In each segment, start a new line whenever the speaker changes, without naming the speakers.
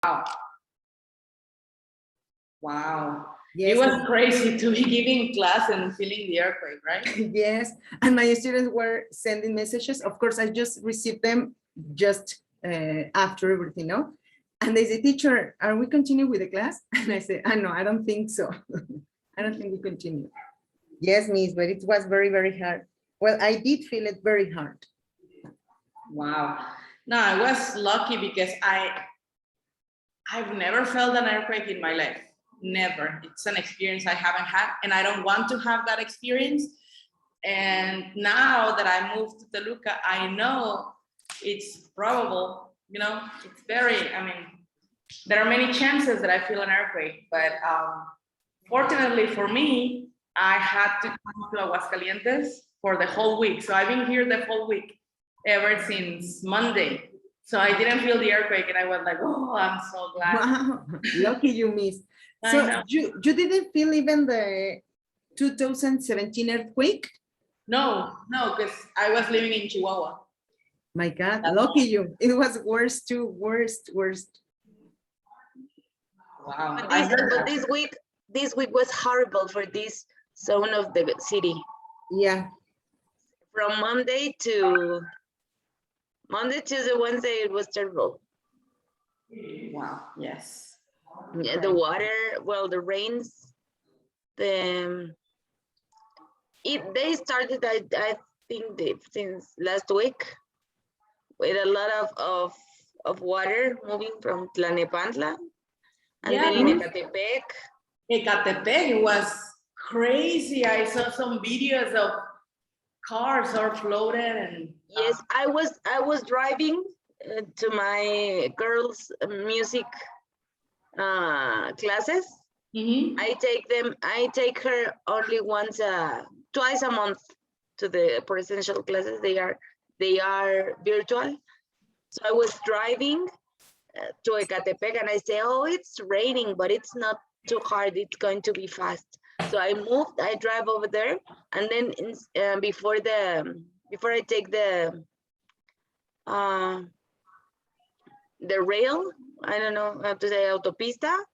Wow. Wow.
Yes,
It was crazy to be giving class and feeling the earthquake, right?
yes, and my students were sending messages. Of course, I just received them just after everything, no? And they say, teacher, are we continue with the class? And I say, no, I don't think so. I don't think we continue. Yes, miss, but it was very, very hard. Well, I did feel it very hard.
Wow. No, I was lucky because I've never felt an earthquake in my life. Never. It's an experience I haven't had, and I don't want to have that experience. And now that I moved to Toluca, I know it's probable, you know, it's very, I mean, there are many chances that I feel an earthquake, but fortunately for me, I had to come to Aguascalientes for the whole week. So I've been here the whole week ever since Monday. So I didn't feel the earthquake, and I was like, oh, I'm so glad.
Wow, lucky you, miss. So you didn't feel even the 2017 earthquake?
No, because I was living in Chihuahua.
My God, lucky you. It was worse too, worst.
Wow.
But this week was horrible for this zone of the city.
Yeah.
From Monday, Tuesday, Wednesday, it was terrible.
Wow, yes.
Yeah, the water, well, the rains, they started, I think, since last week with a lot of water moving from Tlalnepantla and then in Ecatepec.
Ecatepec, it was crazy. I saw some videos of cars all floated and
yes, I was driving to my girls' music classes. I take her only twice a month to the presential classes. They are virtual. So I was driving to Ecatepec and I say, oh, it's raining, but it's not too hard. It's going to be fast. So I drive over there, and then before I take the rail, I don't know how to say, autopista.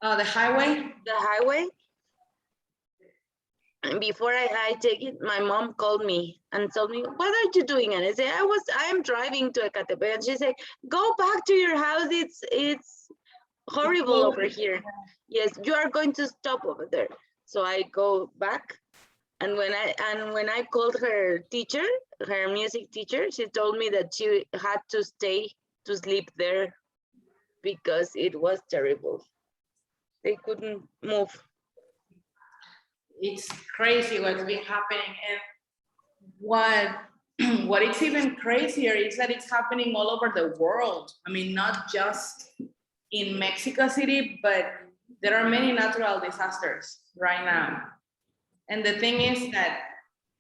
The highway?
The highway. And before I take it, my mom called me and told me, what are you doing? And I said, I am driving to Ecatepec. And she said, go back to your house. It's horrible over here. Yes, you are going to stop over there. So I go back. And when I called her teacher, her music teacher, she told me that she had to stay to sleep there because it was terrible. They couldn't move.
It's crazy what's been happening, and what is even crazier is that it's happening all over the world. I mean, not just in Mexico City, but there are many natural disasters right now. And the thing is that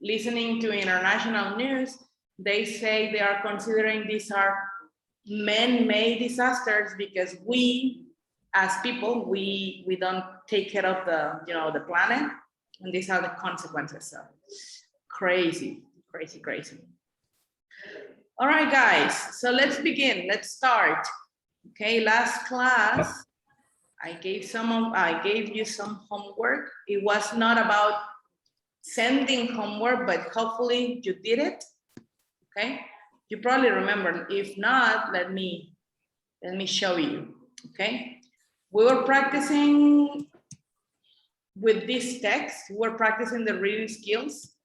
listening to international news, they say they are considering these are man-made disasters because we, as people, we don't take care of the planet, and these are the consequences. So crazy. All right, guys, so let's begin. Let's start. Okay, last class, I gave you some homework. It was not about sending homework, but hopefully you did it. Okay, you probably remember. If not, let me show you. Okay, we were practicing with this text. We're practicing the reading skills,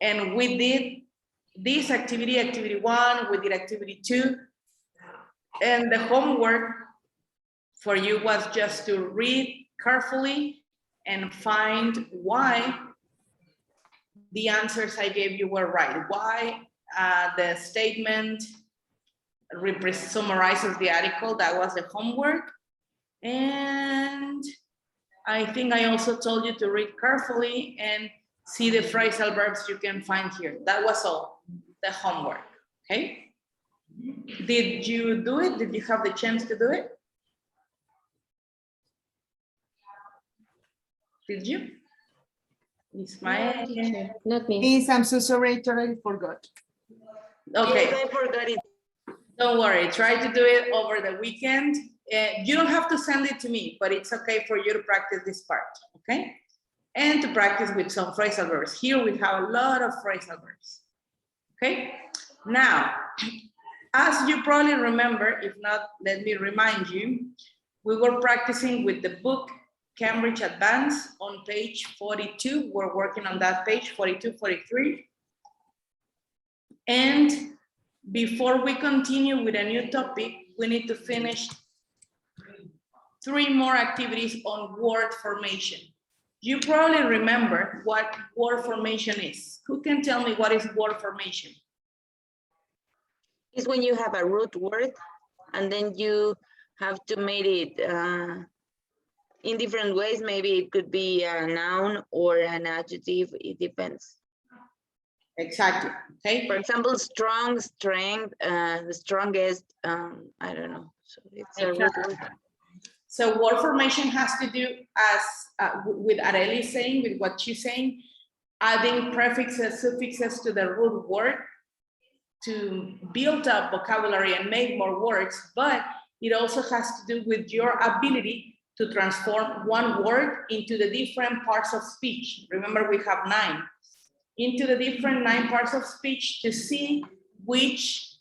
and we did this activity 1, we did activity 2, and the homework for you was just to read carefully and find why the answers I gave you were right, why the statement summarizes the article. That was the homework. And I think I also told you to read carefully and see the phrasal verbs you can find here. That was all, the homework, okay? Did you do it? Did you have the chance to do it? Did you? Ismael?
No, not me.
Miss, I'm so sorry, I totally forgot.
Okay.
Yes, I forgot it.
Don't worry, try to do it over the weekend You don't have to send it to me, but it's okay for you to practice this part, okay? And to practice with some phrasal verbs. Here we have a lot of phrasal verbs, okay? Now, as you probably remember, if not, let me remind you, we were practicing with the book Cambridge Advanced on page 42. We're working on that page, 42, 43. And before we continue with a new topic, we need to finish 3 more activities on word formation. You probably remember what word formation is. Who can tell me what is word formation?
It's when you have a root word and then you have to make it in different ways. Maybe it could be a noun or an adjective. It depends.
Exactly. Okay.
For example, strong, strength, the strongest. I don't know. So it's a root word.
So word formation has to do as with Areli saying, with what she's saying, adding prefixes, suffixes to the root word to build up vocabulary and make more words, but it also has to do with your ability to transform one word into the different parts of speech. Remember, we have 9. Into the different 9 parts of speech to see which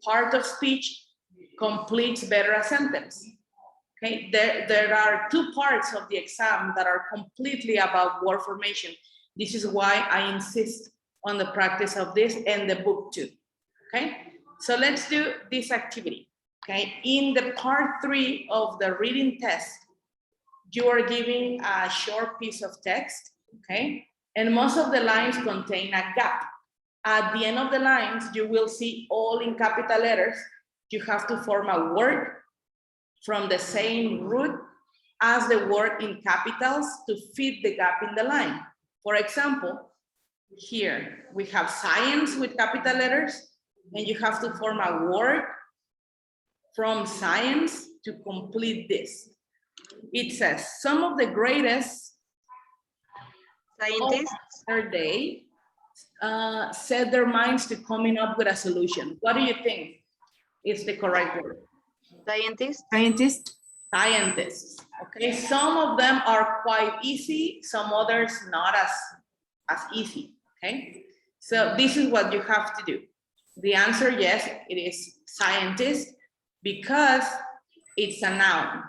part of speech completes better a sentence. Okay, there are 2 parts of the exam that are completely about word formation. This is why I insist on the practice of this and the book too. Okay, so let's do this activity. Okay, in the part 3 of the reading test, you are giving a short piece of text, okay? And most of the lines contain a gap. At the end of the lines, you will see all in capital letters. You have to form a word from the same root as the word in capitals to fit the gap in the line. For example, here we have science with capital letters, and you have to form a word from science to complete this. It says, some of the greatest
Scientists.
their day set their minds to coming up with a solution. What do you think is the correct word?
Scientists.
Scientist.
Scientists. Okay, some of them are quite easy, some others not as easy. Okay, so this is what you have to do. The answer, yes, it is scientist because it's a noun,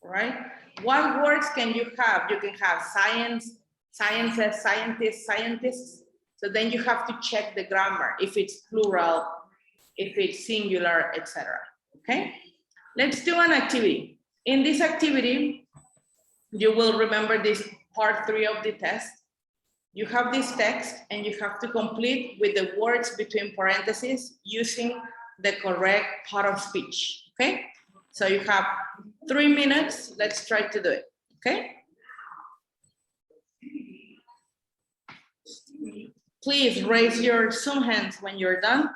right? What words can you have? You can have science, sciences, scientists, scientists. So then you have to check the grammar, if it's plural, if it's singular, etc. Okay, let's do an activity. In this activity, you will remember this part 3 of the test. You have this text and you have to complete with the words between parentheses using the correct part of speech, okay? So you have 3 minutes. Let's try to do it, okay? Please raise your Zoom hands when you're done.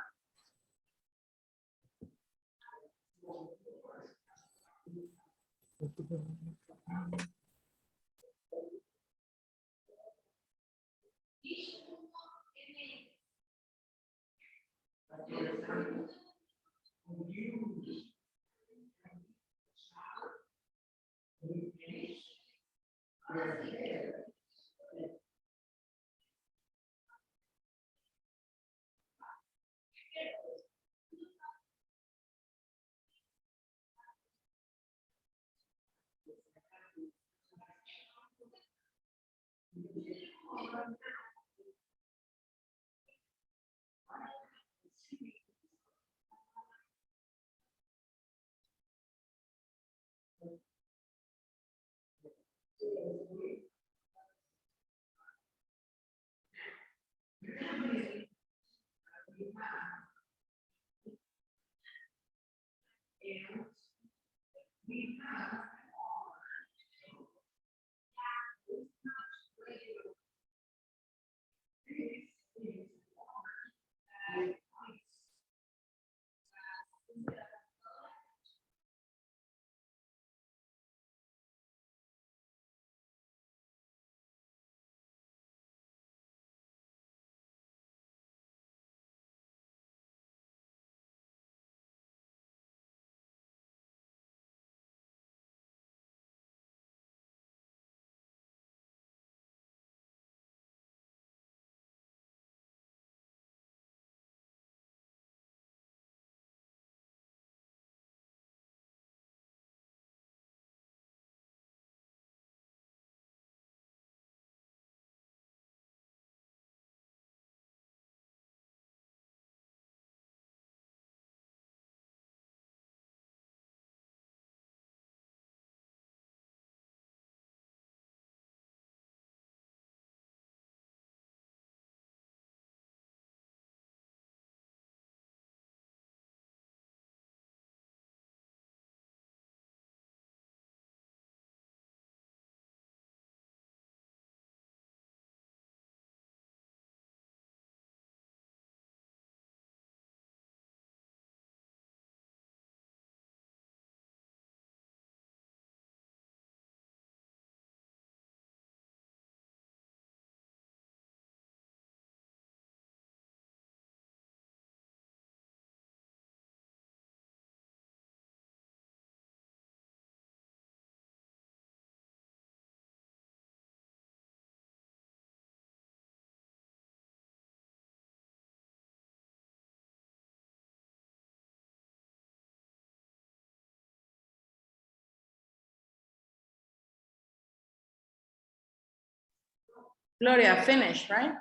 Gloria, finished, right?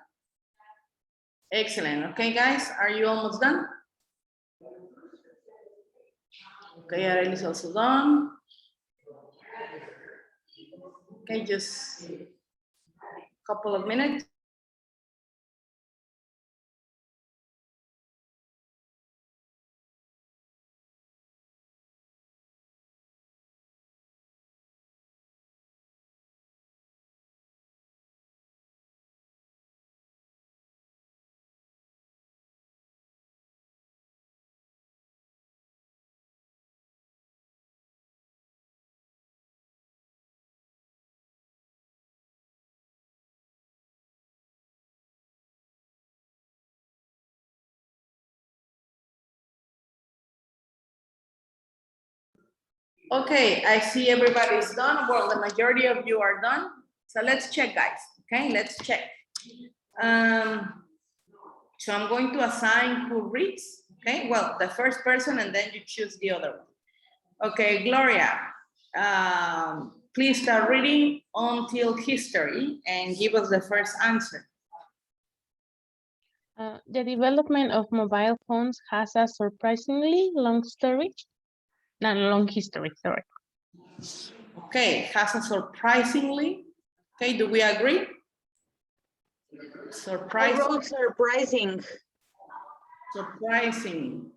Excellent. Okay, guys, are you almost done? Okay, Arely is also done. Okay, just a couple of minutes. Okay, I see everybody's done. Well, the majority of you are done. So let's check, guys. Okay, let's check. So I'm going to assign who reads. Okay, well, the first person and then you choose the other one. Okay, Gloria, please start reading until history and give us the first answer.
The development of mobile phones has a surprisingly long story. Not long history, sorry.
Okay, has a surprisingly. Okay, do we agree?
I
Surprising.
wrote surprising.
Surprising.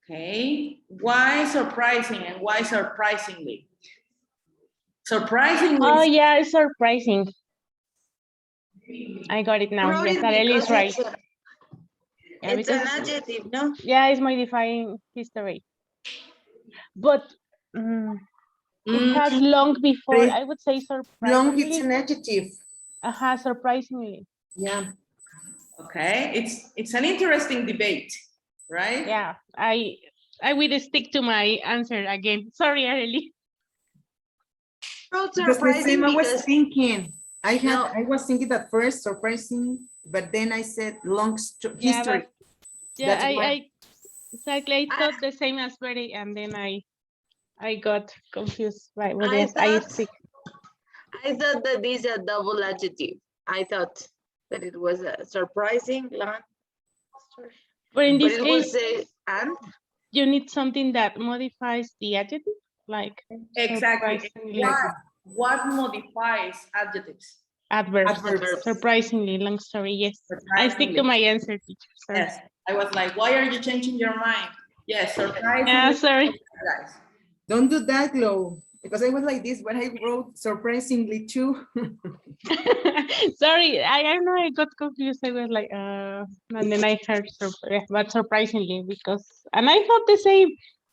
Okay. Why surprising and why surprisingly? Surprisingly.
Oh yeah, it's surprising. I got it
I
now.
wrote
Yes,
it
Arely is
because
right. Yeah,
it's an
because
adjective, no?
yeah, it's modifying history. But it has long before. I would say
Long, it's
surprisingly.
an adjective.
Surprisingly.
Yeah.
Okay. It's an interesting debate, right?
Yeah, I will stick to my answer again. Sorry, Arely.
Wrote
Because the
surprising
same I was
because
thinking. I
No.
was thinking at first surprising, but then I said long
Yeah,
history.
but yeah,
That's why.
I exactly. I
I-
thought the same as Betty, and then I got confused. Right, but
I
yes, I
thought-
stick.
I thought that this is a double adjective. I thought that it was a surprising long story.
But in
But
this
it
case,
was and
you need something that modifies the adjective, like
Exactly.
surprisingly.
What modifies adjectives?
Adverbs.
Adverbs.
Surprisingly long story. Yes, I stick to my answer, teacher. Sorry.
Yes. I was like, why are you changing your mind? Yes, surprisingly.
Yeah, sorry.
Guys.
Don't do that, Glo. Because I was like this, but I wrote surprisingly too.
Sorry, I don't know. I got confused. I was like, and then I heard, but surprisingly, because, and I thought the same.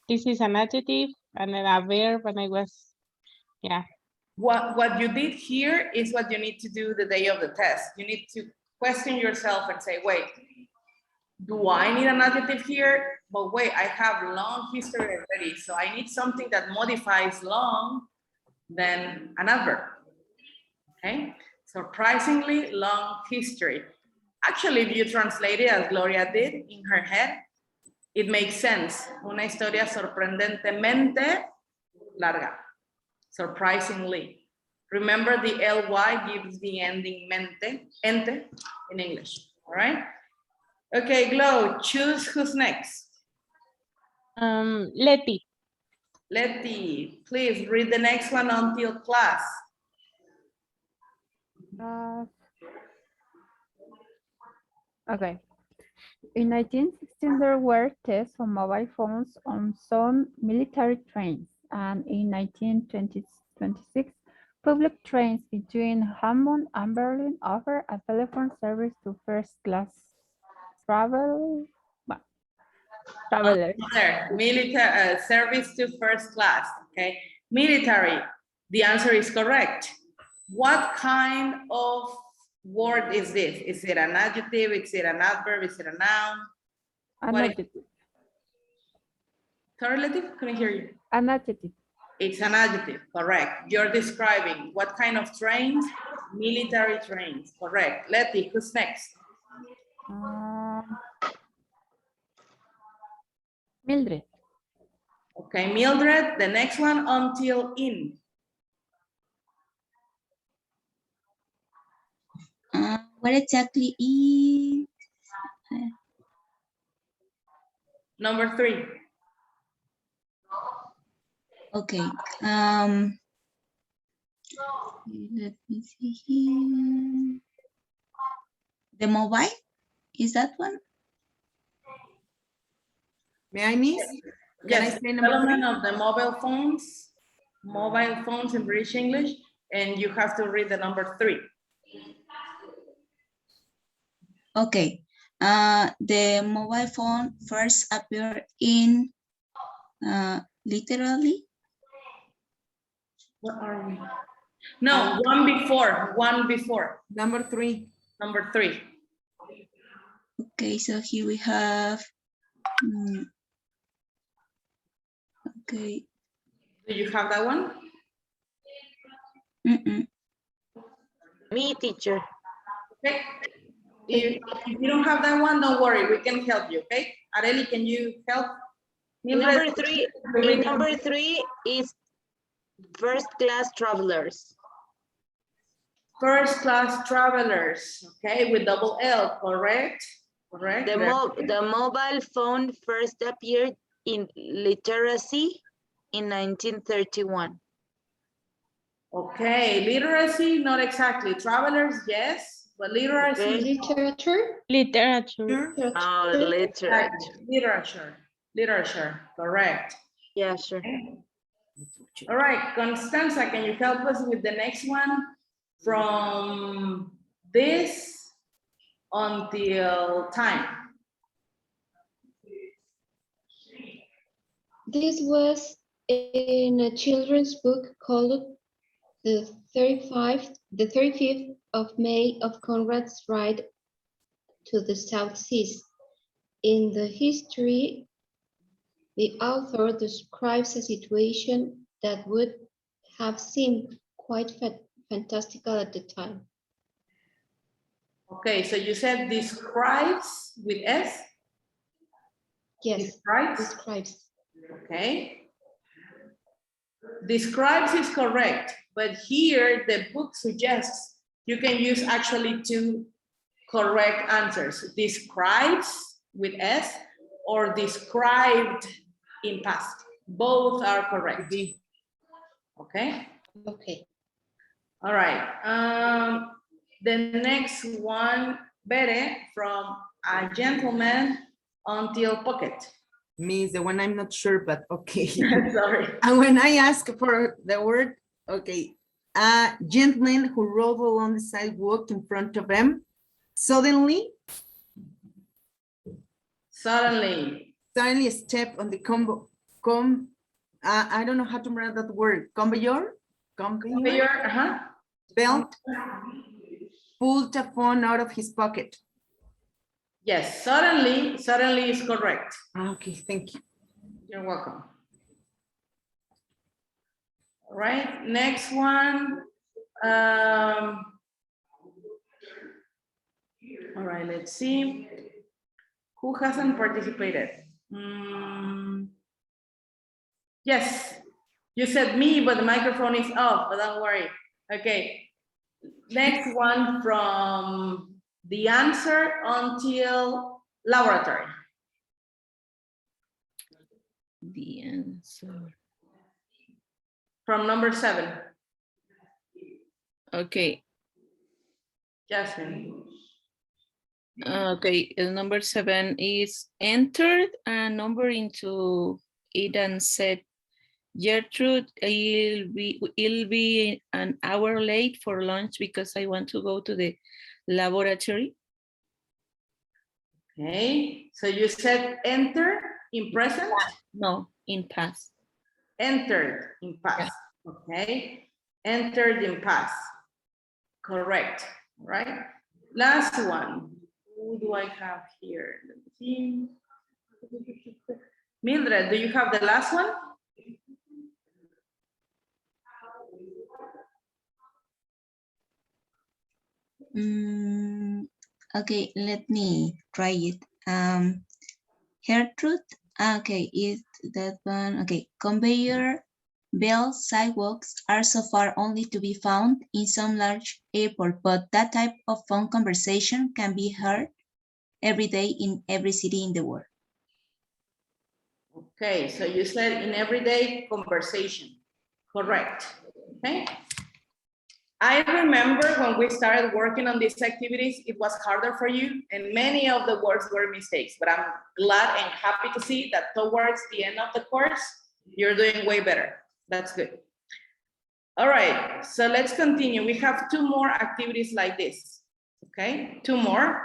This is an adjective and then a verb, and I was, yeah.
What you did here is what you need to do the day of the test. You need to question yourself and say, wait, do I need an adjective here? But wait, I have long history already. So I need something that modifies long than an adverb. Okay, surprisingly long history. Actually, if you translate it as Gloria did in her head, it makes sense. Una historia sorprendentemente larga. Surprisingly. Remember the ly gives the ending ente in English, all right? Okay, Glo, choose who's next.
Letty.
Letty, please read the next one until class.
Okay. In 1916, there were tests on mobile phones on some military trains, and in 1926, public trains between Hamburg and Berlin offer a telephone service to first-class travelers.
There, military service to first class. Okay, military. The answer is correct. What kind of word is this? Is it an adjective? Is it an adverb? Is it a noun?
An
What is-
adjective.
Correlative? Couldn't hear you.
An adjective.
It's an adjective, correct. You're describing what kind of trains? Military trains, correct. Letty, who's next?
Mildred.
Okay, Mildred, the next one until in.
What exactly is?
Number 3.
Okay. Let me see here. The mobile, is that one?
May I, miss? Can I
Yes,
say number 3?
development of the mobile phones in British English, and you have to read the number 3.
Okay. The mobile phone first appeared in literally.
What are we? No, one before.
Number 3.
Number 3.
Okay, so here we have. Okay.
Do you have that one?
Me, teacher.
Okay. If you don't have that one, don't worry, we can help you, okay? Areli, can you help?
Number 3. In number 3 is first class travelers.
First class travelers, okay, with double L, correct? Correct.
The mobile phone first appeared in literacy in 1931.
Okay, literacy, not exactly. Travelers, yes, but literacy.
Okay.
Literature.
Oh, literature.
Literature, correct.
Yeah, sure.
All right, Constanza, can you help us with the next one? From this until time.
This was in a children's book called the 35th of May of Conrad's Ride to the South Seas. In the history, the author describes a situation that would have seemed quite fantastical at the time.
Okay, so you said describes with S?
Yes,
Describes?
describes.
Okay. Describes is correct, but here the book suggests you can use actually 2 correct answers. Describes with S or described in past. Both are correct. Okay.
Okay.
All right. The next one, Bere, from a gentleman until pocket.
Miss, the one I'm not sure, but okay.
Sorry.
And when I ask for the word, okay, a gentleman who rode along the sidewalk in front of him, suddenly step on the I don't know how to remember that word, conveyor belt, pulled a phone out of his pocket.
Yes, suddenly is correct.
Okay, thank you.
You're welcome. All right, next one. All right, let's see. Who hasn't participated? Yes, you said me, but the microphone is off, but don't worry. Okay, next one from the answer until laboratory.
The answer.
From number 7.
Okay.
Jasmine.
Okay, number 7 is entered a number into it and said, Gertrude, it'll be an hour late for lunch because I want to go to the laboratory.
Okay, so you said enter in present?
No, in past.
Entered in past, okay? Entered in past, correct, right? Last one, who do I have here? Let me see. Mildred, do you have the last one?
Okay, let me try it. Gertrude, okay, is that one, okay, conveyor Bell sidewalks are so far only to be found in some large airport, but that type of phone conversation can be heard every day in every city in the world.
Okay, so you said in everyday conversation. Correct. Okay. I remember when we started working on these activities, it was harder for you and many of the words were mistakes, but I'm glad and happy to see that towards the end of the course, you're doing way better. That's good. All right, so let's continue. We have 2 more activities like this, okay? 2 more.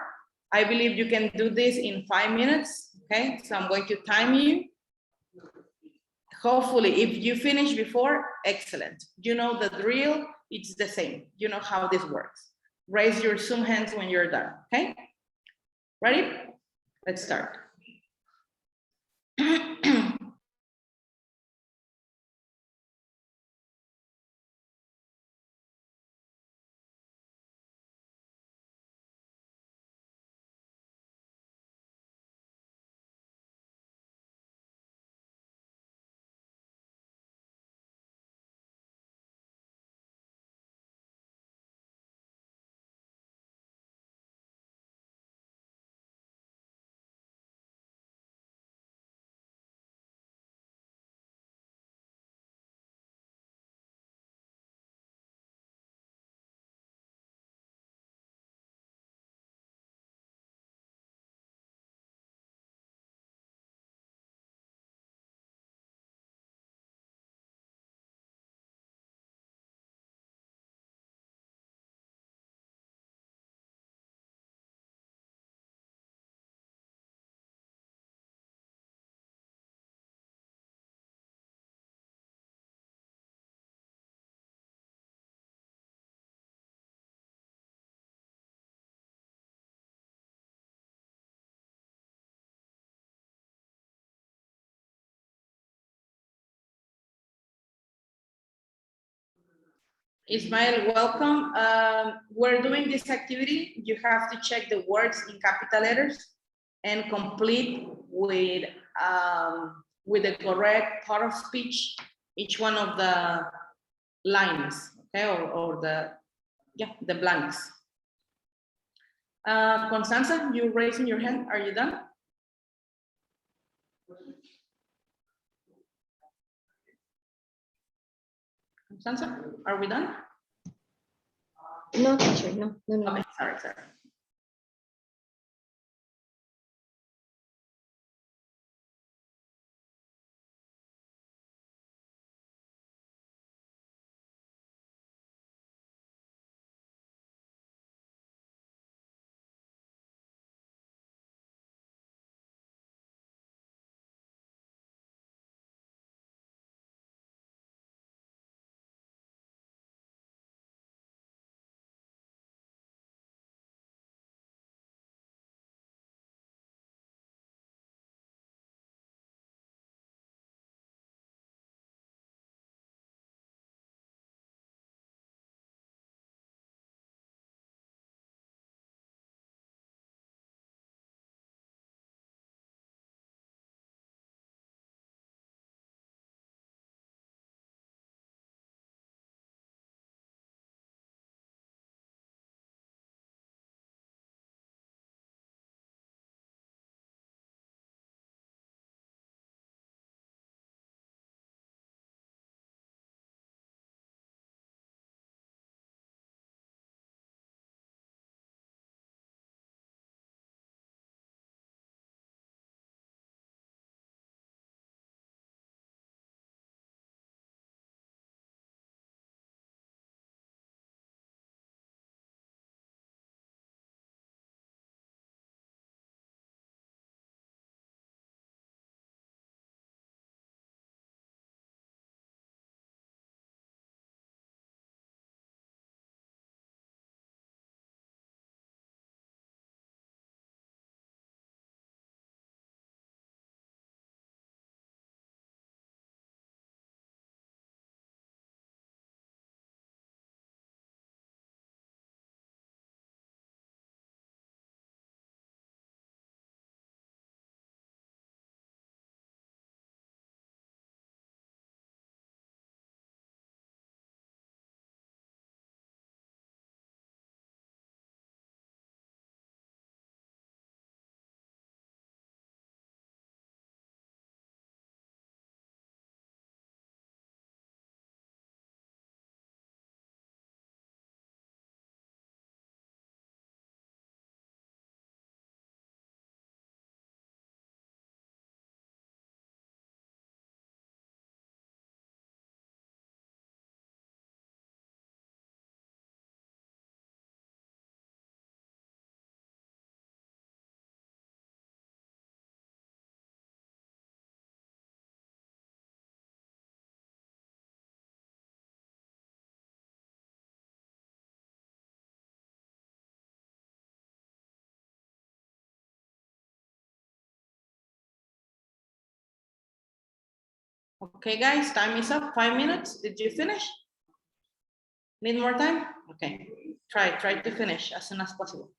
I believe you can do this in 5 minutes, okay? So I'm going to time you. Hopefully, if you finish before, excellent. You know the drill, it's the same. You know how this works. Raise your Zoom hands when you're done, okay? Ready? Let's start. Ismael, welcome. We're doing this activity. You have to check the words in capital letters and complete with the correct part of speech, each one of the lines, okay, or the blanks. Constanza, you raising your hand. Are you done? Constanza, are we done?
No, teacher, no.
Okay, sorry. Okay, guys, time is up. 5 minutes. Did you finish? Need more time? Okay, try to finish as soon as possible.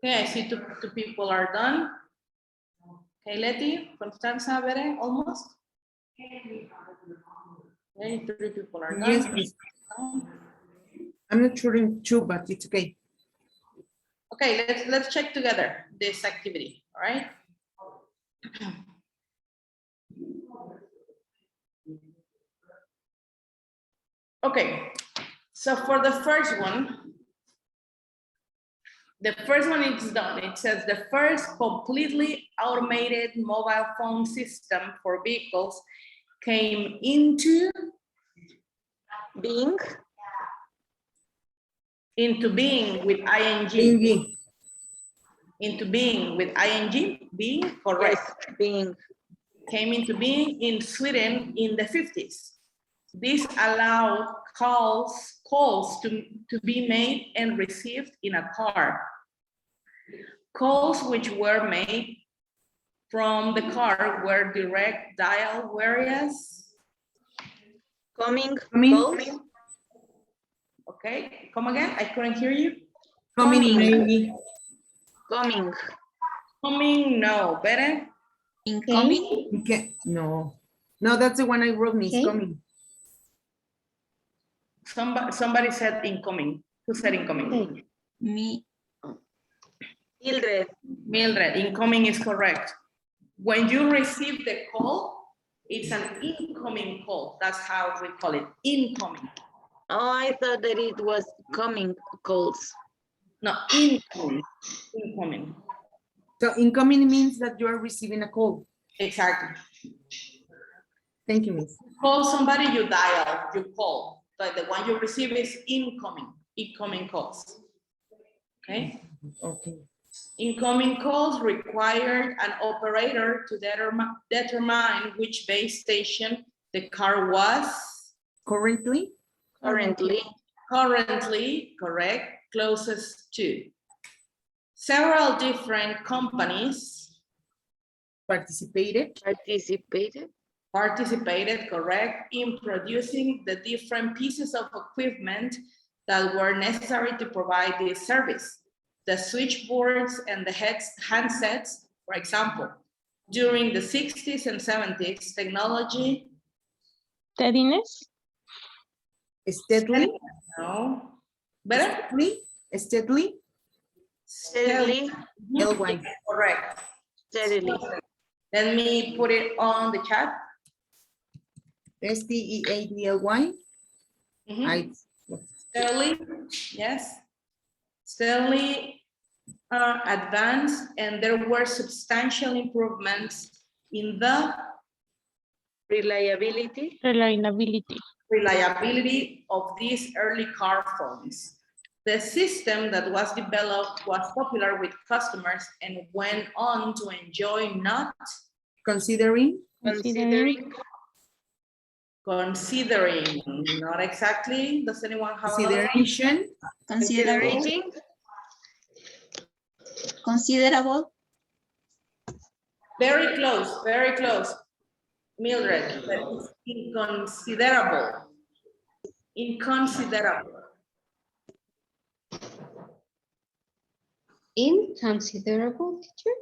Okay, I see two people are done. Okay, Letty, Constanza, Bere, almost. Okay, 3 people are done.
Yes, please. I'm not sure in two, but it's okay.
Okay, let's check together this activity, all right? Okay, so for the first one is done. It says the first completely automated mobile phone system for vehicles came into
Being,
being with ing.
Bingy.
Into being with ing, being, correct.
yes, being.
Came into being in Sweden in the 50s. This allowed calls to be made and received in a car. Calls which were made from the car were direct dial, whereas,
Coming,
Coming.
calls,
okay, come again, I couldn't hear you.
Coming,
Coming.
maybe.
coming,
Coming, no, better.
Incoming,
Okay. No, that's the one I wrote, Miss.
Okay.
Coming.
Somebody said incoming. Who said incoming?
Okay.
me,
Mildred,
Mildred, incoming is correct. When you receive the call, it's an incoming call. That's how we call it, incoming.
oh, I thought that it was coming calls.
No, incoming, incoming.
So incoming means that you are receiving a call.
Exactly.
Thank you, Miss.
Call somebody, you dial, you call. But the one you receive is incoming calls. Okay?
Okay.
Incoming calls required an operator to determine which base station the car was
Currently,
Currently,
correct, closest to. Several different companies
participated.
participated,
correct, in producing the different pieces of equipment that were necessary to provide this service. The switchboards and the handsets, for example. During the 60s and 70s, technology.
Steadiness.
Steadily.
No. Better?
Steadily.
steadily,
L-Y.
Correct.
steadily.
Let me put it on the chat.
Steadly.
Mhm. Steadily, yes. Steadily advanced, and there were substantial improvements in the
Reliability,
Reliability.
reliability of these early car phones. The system that was developed was popular with customers and went on to enjoy not
Considering,
considering, not exactly. Does anyone have another one?
consideration,
Considerable. Considerable.
Very close, very close. Mildred, but it's inconsiderable. Inconsiderable.
Inconsiderable, teacher?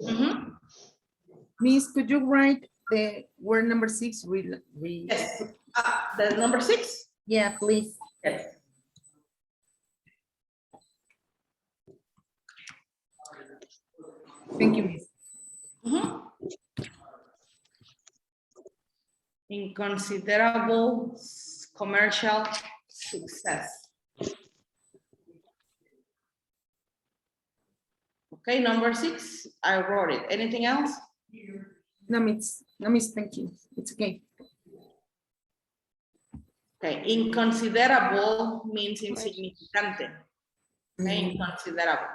Mhm.
Miss, could you write the word number 6?
Yes. The number 6?
Yeah, please.
Yes.
Thank you, Miss.
Mhm. Inconsiderable commercial success. Okay, number 6, I wrote it. Anything else?
No, Miss, thank you. It's okay.
Okay, inconsiderable means insignificante. Okay, inconsiderable.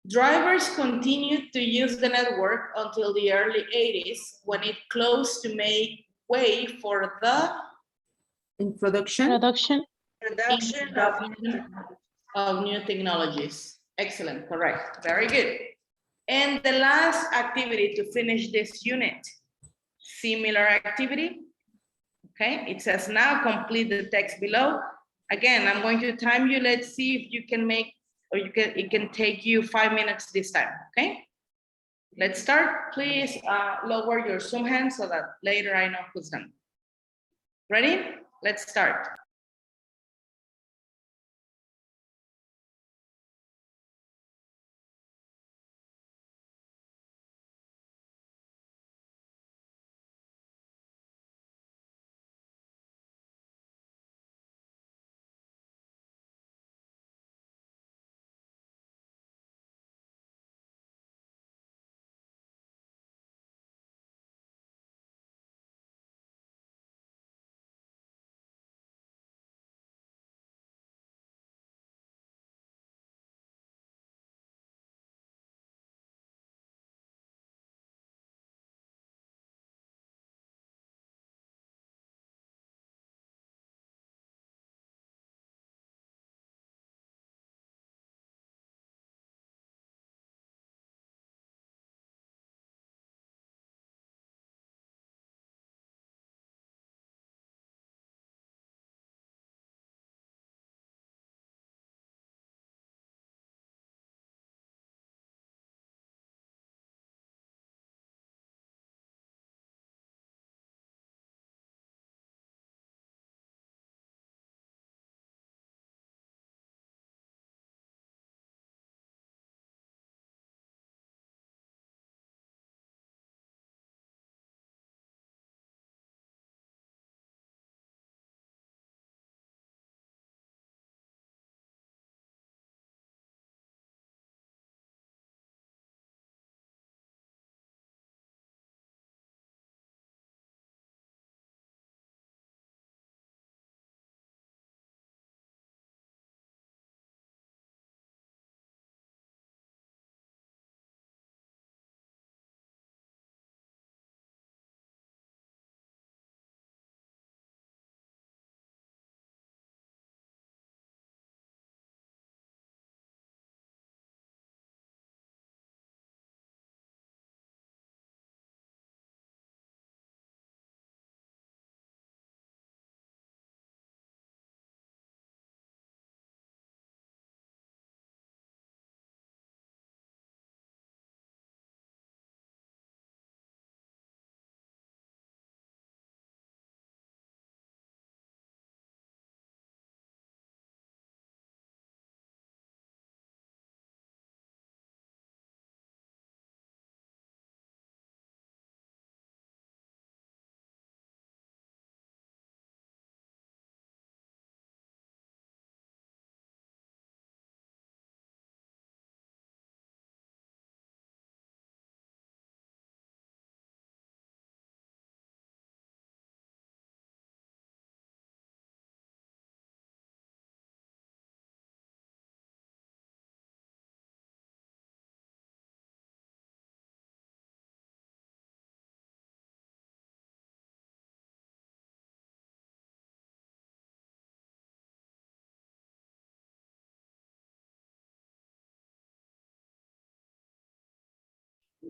Drivers continued to use the network until the early 80s when it closed to make way for the
Introduction.
introduction of new technologies. Excellent, correct, very good. And the last activity to finish this unit, similar activity. Okay, it says now complete the text below. Again, I'm going to time you. Let's see if you can make, or it can take you 5 minutes this time, okay? Let's start. Please lower your Zoom hand so that later I know who's done. Ready? Let's start.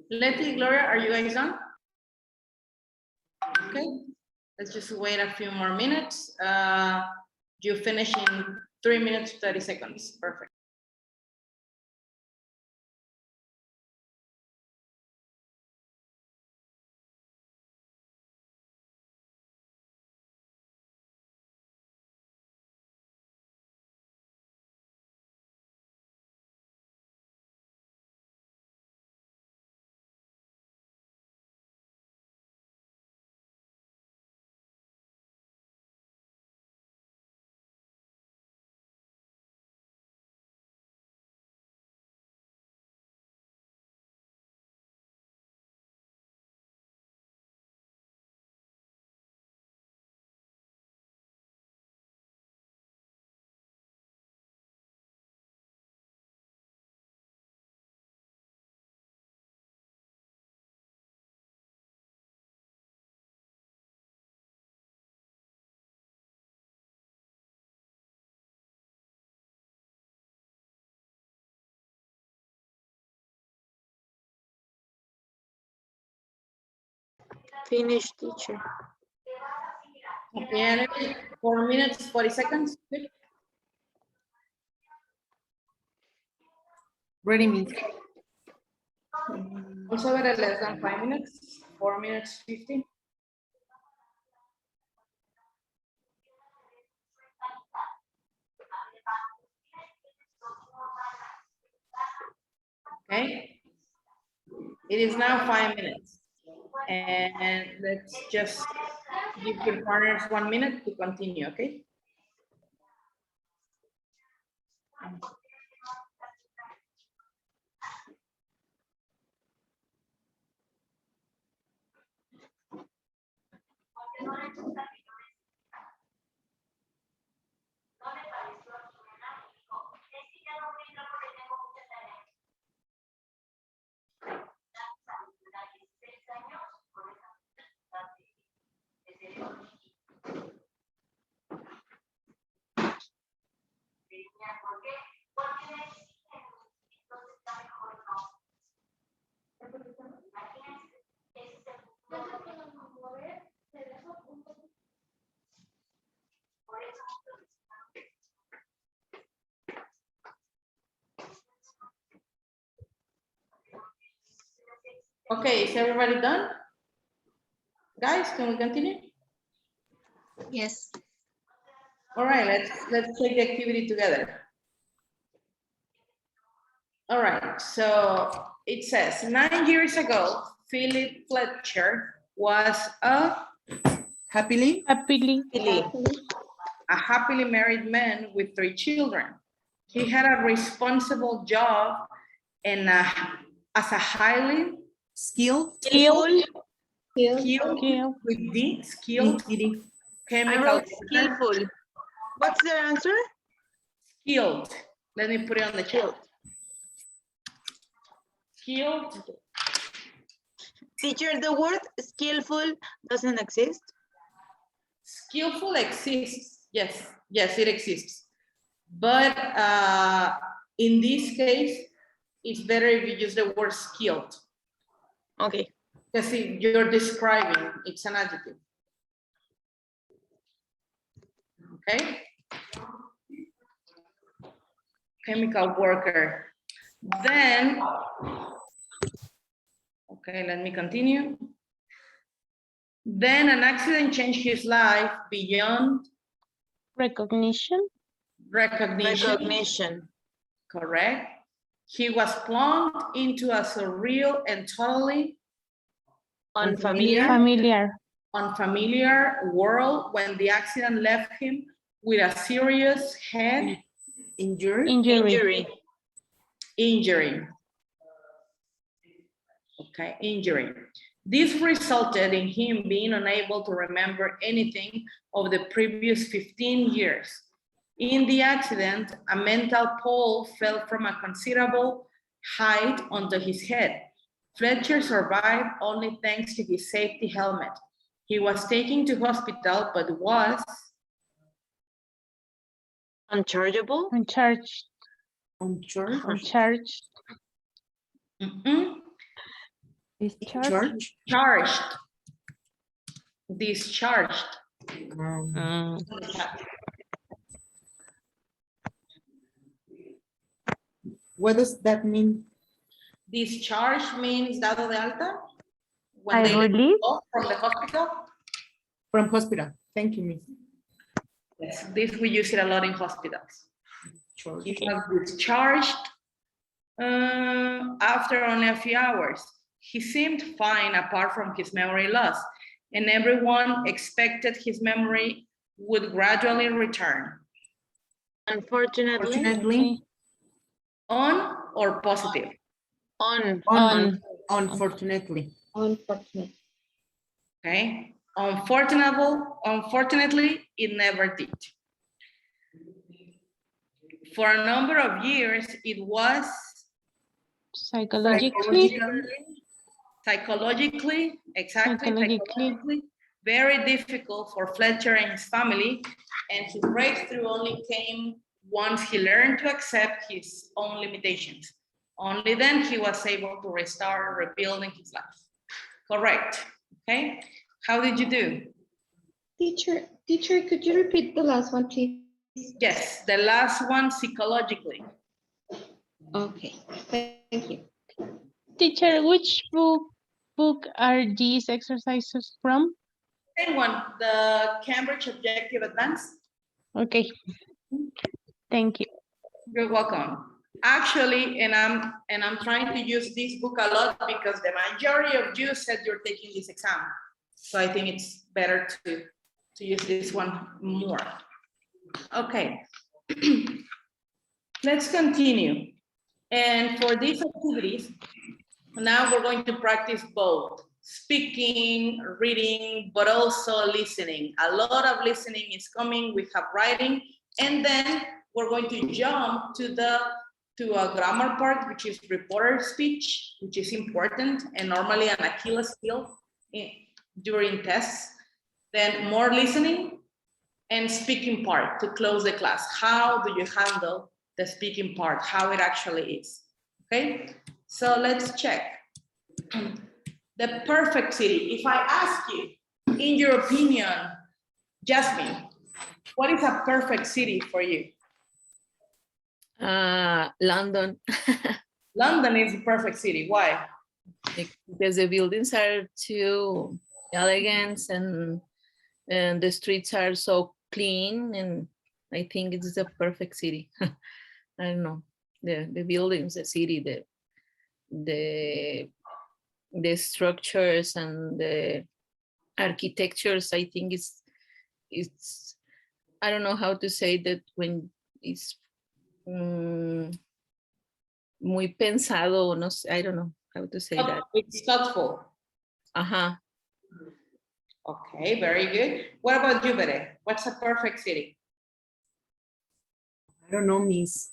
Letty, Gloria, are you guys done? Okay, let's just wait a few more minutes. You finish in 3 minutes, 30 seconds. Perfect.
Finish, teacher.
Okay, 4 minutes, 40 seconds. Good.
Ready, Miss.
Also better less than 5 minutes, 4 minutes, 50. Okay. It is now 5 minutes. And let's just give your partners 1 minute to continue, okay? Okay, is everybody done? Guys, can we continue?
Yes.
All right, let's take the activity together. All right, so it says 9 years ago, Philip Fletcher was
Happily?
Happily.
a happily married man with 3 children. He had a responsible job and as a highly
Skilled?
Skilled.
skilled with the skilled
Eating.
I
chemical
wrote skillful. What's the answer?
skilled. Let me put it on the chat. Skilled.
Teacher, the word skillful doesn't exist.
Skillful exists. Yes, yes, it exists. But in this case, it's better if you use the word skilled.
Okay.
Because you're describing, it's an adjective. Okay. Chemical worker. Then, okay, let me continue. Then an accident changed his life beyond
Recognition.
recognition. Correct. He was plumbed into a surreal and totally
Unfamiliar.
unfamiliar world when the accident left him with a serious head
Injury?
Injury.
injury. Okay, injury. This resulted in him being unable to remember anything of the previous 15 years. In the accident, a metal pole fell from a considerable height onto his head. Fletcher survived only thanks to his safety helmet. He was taken to hospital, but was
Unchargeable.
Uncharged.
Uncharged?
Uncharged.
Discharge.
Charge.
Discharged.
Um, what does that mean?
Discharge means dado de alta. When
I
they let
release.
go from the hospital.
From hospital. Thank you, Miss.
Yes, this we use it a lot in hospitals.
Charge.
He was discharged after only a few hours. He seemed fine apart from his memory loss, and everyone expected his memory would gradually return.
Unfortunately,
Fortunately,
On or positive?
on.
unfortunately.
Unfortunate.
Okay. Unfortunately, it never did. For a number of years, it was
Psychologically,
psychologically,
Psychologically.
very difficult for Fletcher and his family, and his breakthrough only came once he learned to accept his own limitations. Only then he was able to restart rebuilding his life. Correct. Okay. How did you do?
Teacher, could you repeat the last one, please?
Yes, the last one psychologically.
Okay, thank you.
teacher, which book are these exercises from?
Same one, the Cambridge Objective Advanced.
Okay. Thank you.
You're welcome. Actually, and I'm trying to use this book a lot because the majority of you said you're taking this exam. So I think it's better to use this one more. Okay. Let's continue. And for these activities, now we're going to practice both speaking, reading, but also listening. A lot of listening is coming. We have writing, and then we're going to jump to a grammar part, which is reporter speech, which is important and normally an Achilles heel during tests. Then more listening and speaking part to close the class. How do you handle the speaking part, how it actually is? Okay, so let's check. The perfect city. If I ask you, in your opinion, Jasmine, what is a perfect city for you?
London,
London is a perfect city. Why?
because the buildings are too elegant and the streets are so clean, and I think it's a perfect city. I don't know, the buildings, the city, the structures and the architectures. I think it's I don't know how to say that when it's muy pensado, no sé, I don't know how to say that.
It's thoughtful.
Uh-huh.
Okay, very good. What about you, Bere? What's a perfect city?
I don't know, Miss.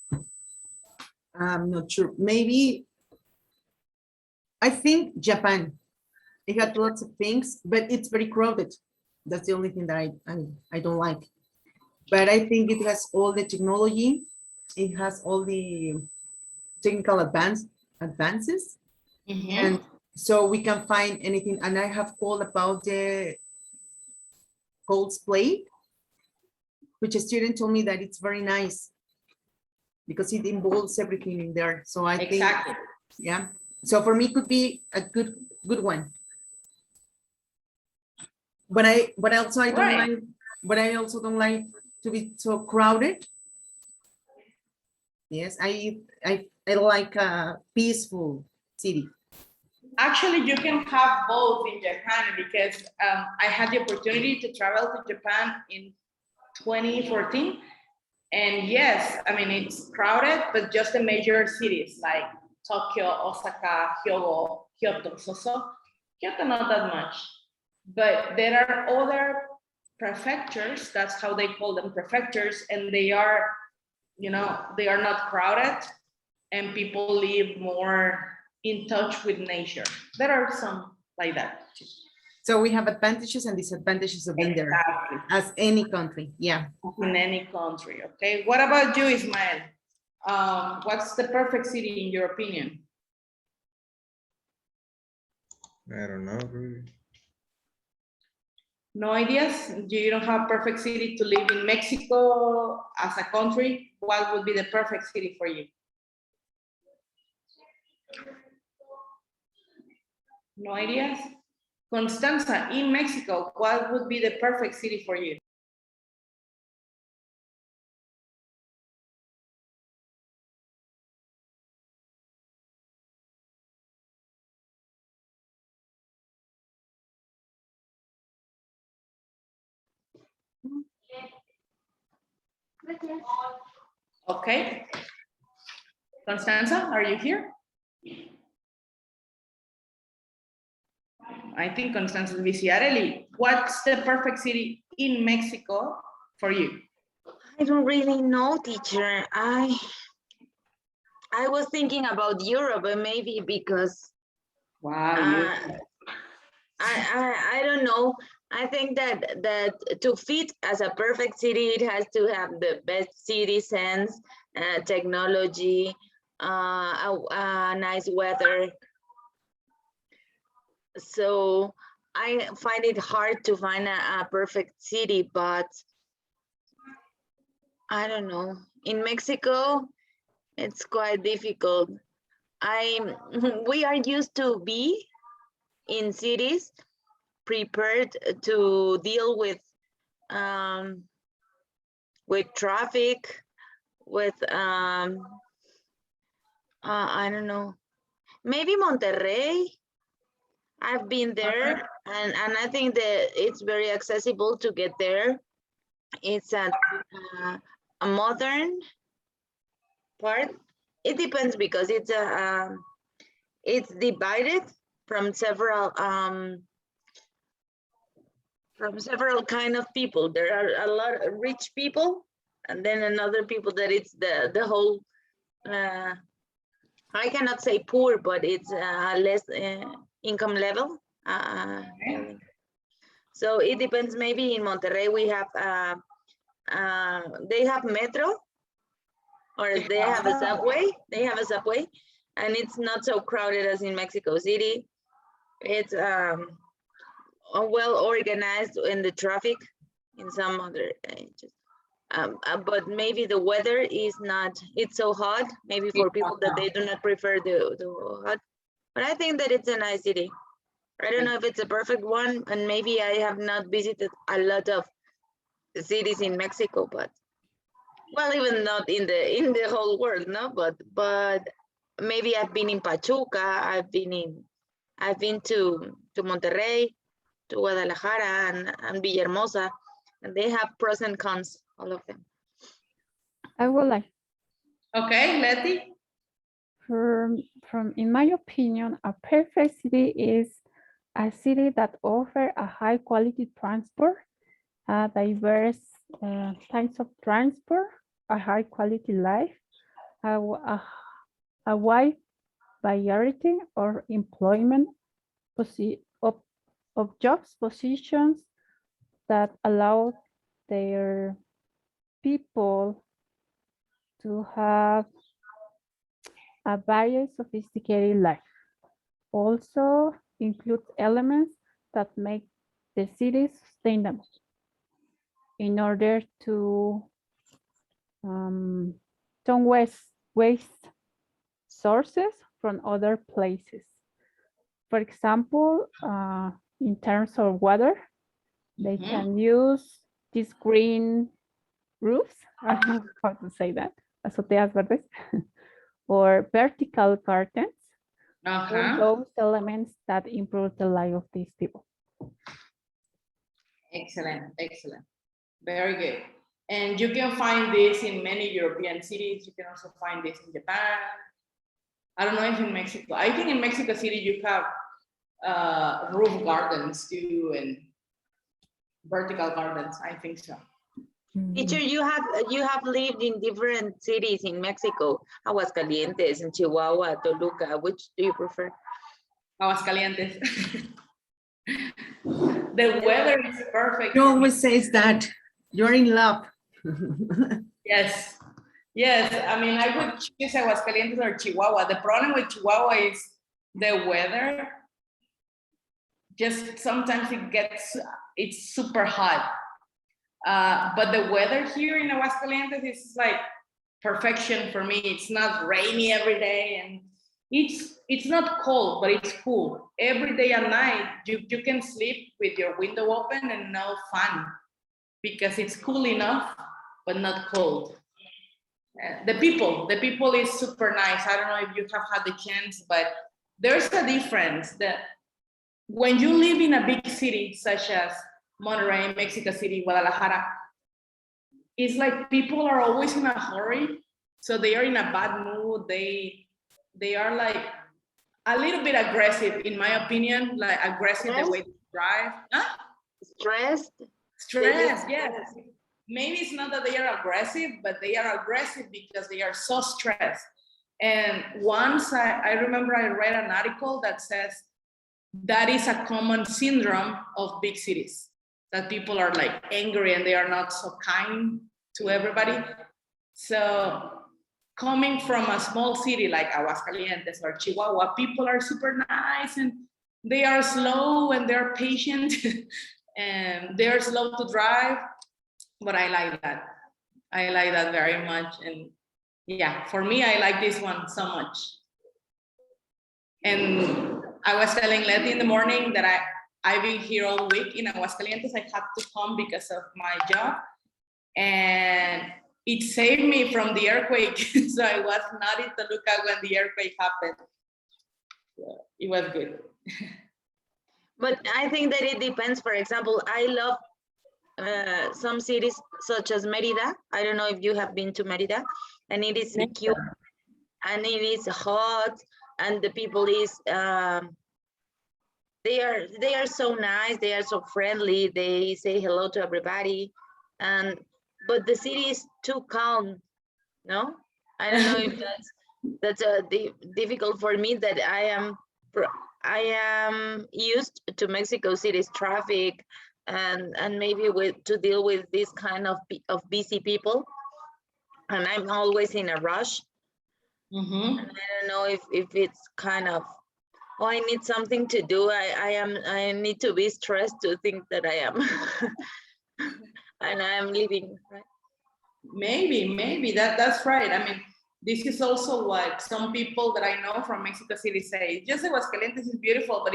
I'm not sure. Maybe, I think Japan. It got lots of things, but it's very crowded. That's the only thing that I don't like. But I think it has all the technology. It has all the technical advances. And so we can find anything. And I have called about the Coldplay, which a student told me that it's very nice because it involves everything in there. So I think,
Exactly.
yeah. So for me, it could be a good one. But I also don't
Right.
like. But I also don't like to be so crowded. Yes, I like a peaceful city.
Actually, you can have both in Japan because I had the opportunity to travel to Japan in 2014. And yes, I mean, it's crowded, but just the major cities like Tokyo, Osaka, Hyogo, Kyoto, Kyoto, not that much. But there are other prefectures, that's how they call them, prefectures, and they are, they are not crowded and people live more in touch with nature. There are some like that too.
So we have advantages and disadvantages of being there,
Exactly.
as any country. Yeah.
In any country, okay? What about you, Ismael? What's the perfect city in your opinion?
I don't know. Really.
No ideas? You don't have perfect city to live in Mexico as a country? What would be the perfect city for you? No ideas? Constanza, in Mexico, what would be the perfect city for you? Okay. Constanza, are you here? I think Constanza is busy. Arely, what's the perfect city in Mexico for you?
I don't really know, teacher. I was thinking about Europe, but maybe because
Wow,
I don't know. I think that to fit as a perfect city, it has to have the best citizens, technology, nice weather. So I find it hard to find a perfect city, but I don't know. In Mexico, it's quite difficult. We are used to be in cities prepared to deal with traffic, with I don't know, maybe Monterrey. I've been there, and I think that it's very accessible to get there. It's a modern part. It depends because it's divided from several kind of people. There are a lot of rich people, and then another people that it's the whole. I cannot say poor, but it's less income level. So it depends. Maybe in Monterrey we have they have metro, or they have a subway. They have a subway, and it's not so crowded as in Mexico City. It's well organized in the traffic. In some other but maybe the weather is not, it's so hot, maybe for people that they do not prefer the hot, but I think that it's a nice city. I don't know if it's a perfect one, and maybe I have not visited a lot of cities in Mexico, but well, even not in the whole world, no, but maybe I've been in Pachuca, I've been to Monterrey, to Guadalajara and Villahermosa, and they have pros and cons, all of them.
I would like,
Okay, Letty.
from in my opinion, a perfect city is a city that offers a high quality transport, diverse types of transport, a high quality life, a wide variety or employment of jobs positions that allow their people to have a very sophisticated life. Also includes elements that make the city sustainable in order to don't waste sources from other places. For example, in terms of water, they can use these green roofs, I don't know how to say that, azoteas verdes, or vertical curtains, all those elements that improve the life of these people.
Excellent, excellent. Very good. And you can find this in many European cities. You can also find this in Japan. I don't know if in Mexico. I think in Mexico City you have roof gardens too, and vertical gardens. I think so.
Teacher, you have lived in different cities in Mexico, Aguascalientes and Chihuahua, Toluca. Which do you prefer?
Aguascalientes. The weather is perfect.
You always says that you're in love.
Yes. Yes. I mean, I would choose Aguascalientes or Chihuahua. The problem with Chihuahua is the weather. just sometimes it's super hot. But the weather here in Aguascalientes is like perfection for me. It's not rainy every day, and it's not cold, but it's cool. Every day and night, you can sleep with your window open and no fan, because it's cool enough, but not cold. The people is super nice. I don't know if you have had the chance, but there's a difference that when you live in a big city such as Monterrey, Mexico City, Guadalajara, it's like people are always in a hurry. So they are in a bad mood. They are like a little bit aggressive, in my opinion, like aggressive the way they drive. Huh?
Stressed.
Stress, yes. Maybe it's not that they are aggressive, but they are aggressive because they are so stressed. And once I remember I read an article that says that is a common syndrome of big cities, that people are like angry and they are not so kind to everybody. So coming from a small city like Aguascalientes or Chihuahua, people are super nice and they are slow and they're patient and they're slow to drive. But I like that. I like that very much. And yeah, for me, I like this one so much. And I was telling Letty in the morning that I've been here all week in Aguascalientes. I had to come because of my job. And it saved me from the earthquake. So I was not in Toluca when the earthquake happened. So it was good.
But I think that it depends. For example, I love some cities such as Merida. I don't know if you have been to Merida, and it is cute and it is hot, and the people is they are so nice, they are so friendly, they say hello to everybody, and but the city is too calm. No, I don't know if that's difficult for me, that I am used to Mexico City's traffic and maybe to deal with this kind of busy people, and I'm always in a rush.
Mm-hmm.
And I don't know if it's kind of, oh, I need something to do. I need to be stressed to think that I am and I am living, right?
Maybe that's right. I mean, this is also what some people that I know from Mexico City say. Just Aguascalientes is beautiful, but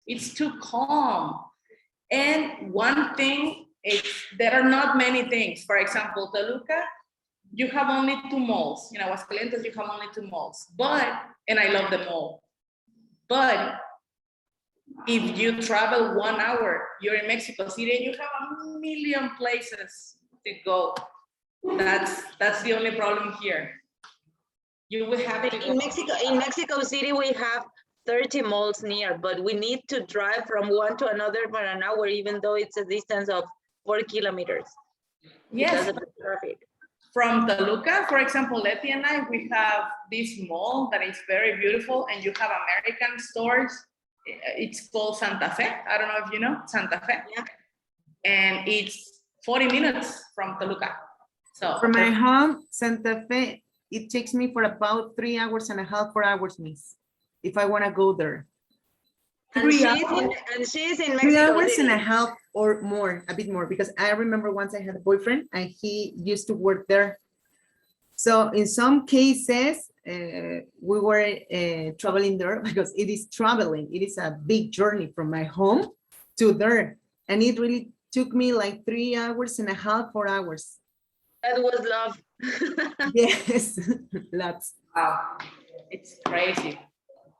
it's too calm. And one thing is there are not many things. For example, Toluca, you have only 2 malls. In Aguascalientes, you have only 2 malls. And I love the mall. But if you travel 1 hour, you're in Mexico City and you have a million places to go. That's the only problem here. You will have to
in Mexico City, we have 30 malls near, but we need to drive from one to another for an hour, even though it's a distance of 4 kilometers.
Yes.
Because of the traffic.
From Toluca, for example, Letty and I, we have this mall that is very beautiful, and you have American stores. It's called Santa Fe. I don't know if you know Santa Fe.
Yeah.
And it's 40 minutes from Toluca. So
From my home, Santa Fe, it takes me for about 3 hours and a half, 4 hours, miss, if I want to go there.
And she's in Mexico
3 hours
City.
and a half or more, a bit more, because I remember once I had a boyfriend and he used to work there. So in some cases, we were traveling there because it is traveling. It is a big journey from my home to there. And it really took me like 3 hours and a half, 4 hours.
That was love.
Yes, lots.
wow, it's crazy.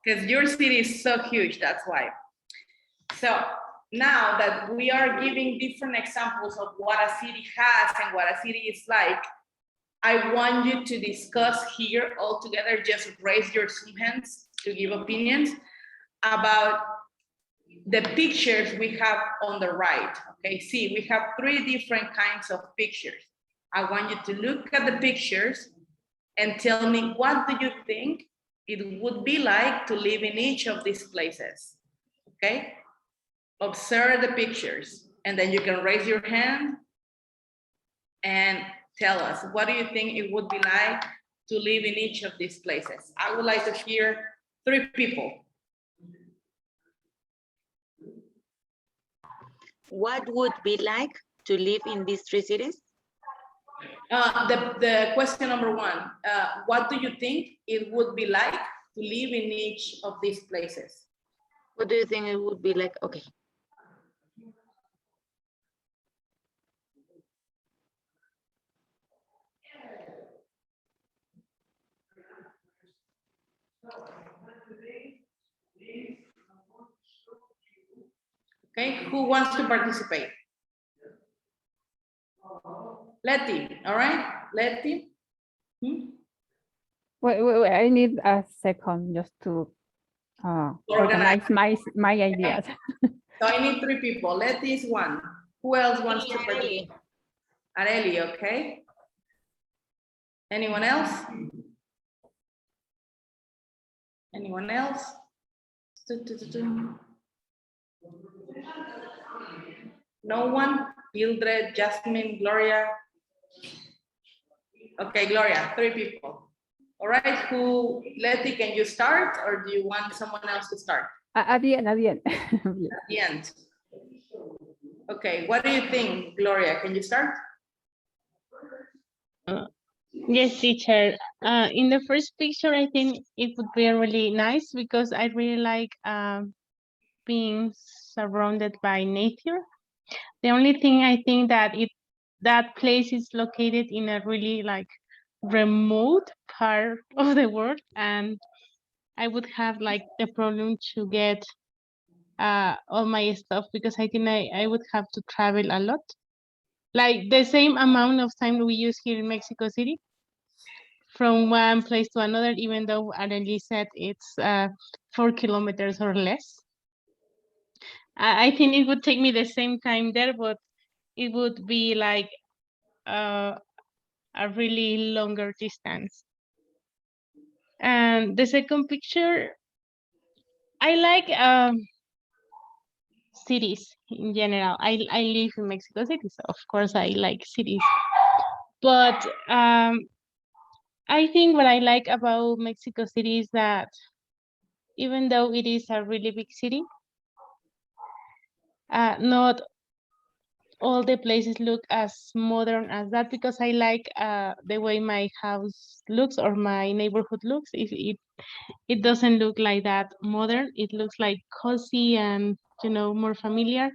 Because your city is so huge, that's why. So now that we are giving different examples of what a city has and what a city is like, I want you to discuss here all together, just raise your Zoom hands to give opinions about the pictures we have on the right. Okay, see, we have 3 different kinds of pictures. I want you to look at the pictures and tell me, what do you think it would be like to live in each of these places? Okay, observe the pictures, and then you can raise your hand and tell us, what do you think it would be like to live in each of these places? I would like to hear 3 people.
what would be like to live in these three cities?
The question number one, what do you think it would be like to live in each of these places?
What do you think it would be like? Okay.
Okay, who wants to participate? Letty, all right, Letty. Hmm?
Wait, I need a second just to organize my ideas.
So I need 3 people. Letty is one. Who else wants to participate? Areli, okay. Anyone else? Anyone else? No one? Mildred, Jasmine, Gloria? Okay, Gloria, 3 people. All right, Letty, can you start or do you want someone else to start?
At the end.
At the end. Okay, what do you think, Gloria? Can you start?
Yes, teacher. In the first picture, I think it would be really nice because I really like being surrounded by nature. The only thing I think that place is located in a really like remote part of the world, and I would have like the problem to get all my stuff because I think I would have to travel a lot. Like the same amount of time we use here in Mexico City from one place to another, even though Arely said it's 4 kilometers or less. I think it would take me the same time there, but it would be like a really longer distance. And the second picture, I like cities in general. I live in Mexico City, so of course I like cities. But I think what I like about Mexico City is that even though it is a really big city, not all the places look as modern as that because I like the way my house looks or my neighborhood looks. It doesn't look like that modern. It looks like cozy and more familiar.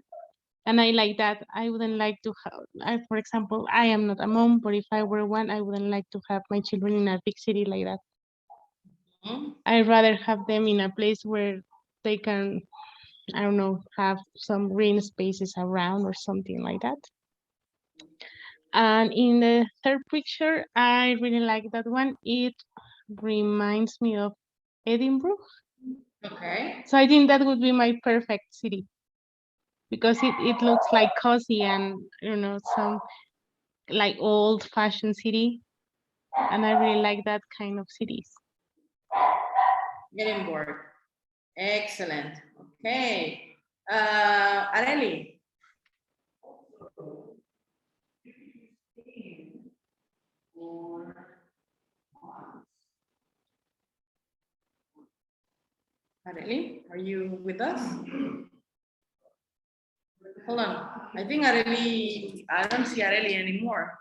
And I like that. I wouldn't like to have, for example, I am not a mom, but if I were one, I wouldn't like to have my children in a big city like that. I'd rather have them in a place where they can, I don't know, have some green spaces around or something like that. And in the third picture, I really like that one. It reminds me of Edinburgh.
Okay.
So I think that would be my perfect city because it looks like cozy and, some like old fashioned city. And I really like that kind of cities.
Edinburgh. Excellent. Okay. Areli. Areli, are you with us? Hold on. I think Areli, I don't see Areli anymore.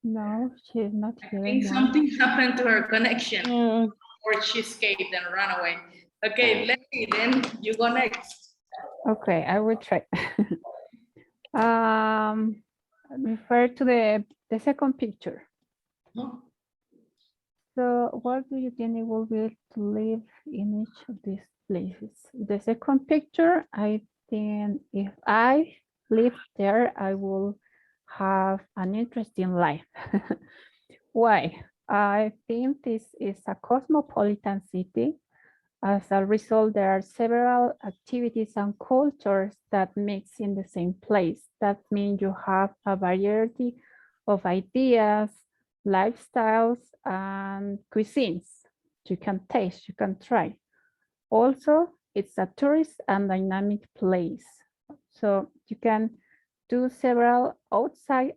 No, she's not
I
here
think
now.
something happened to her connection
Mm,
or she escaped and ran away. Okay, Letty, then you go next.
Okay, I will try. Refer to the second picture.
Huh?
So what do you think it will be to live in each of these places? The second picture, I think if I live there, I will have an interesting life. Why? I think this is a cosmopolitan city. As a result, there are several activities and cultures that mix in the same place. That means you have a variety of ideas, lifestyles, and cuisines you can taste, you can try. Also, it's a tourist and dynamic place. So you can do several outdoor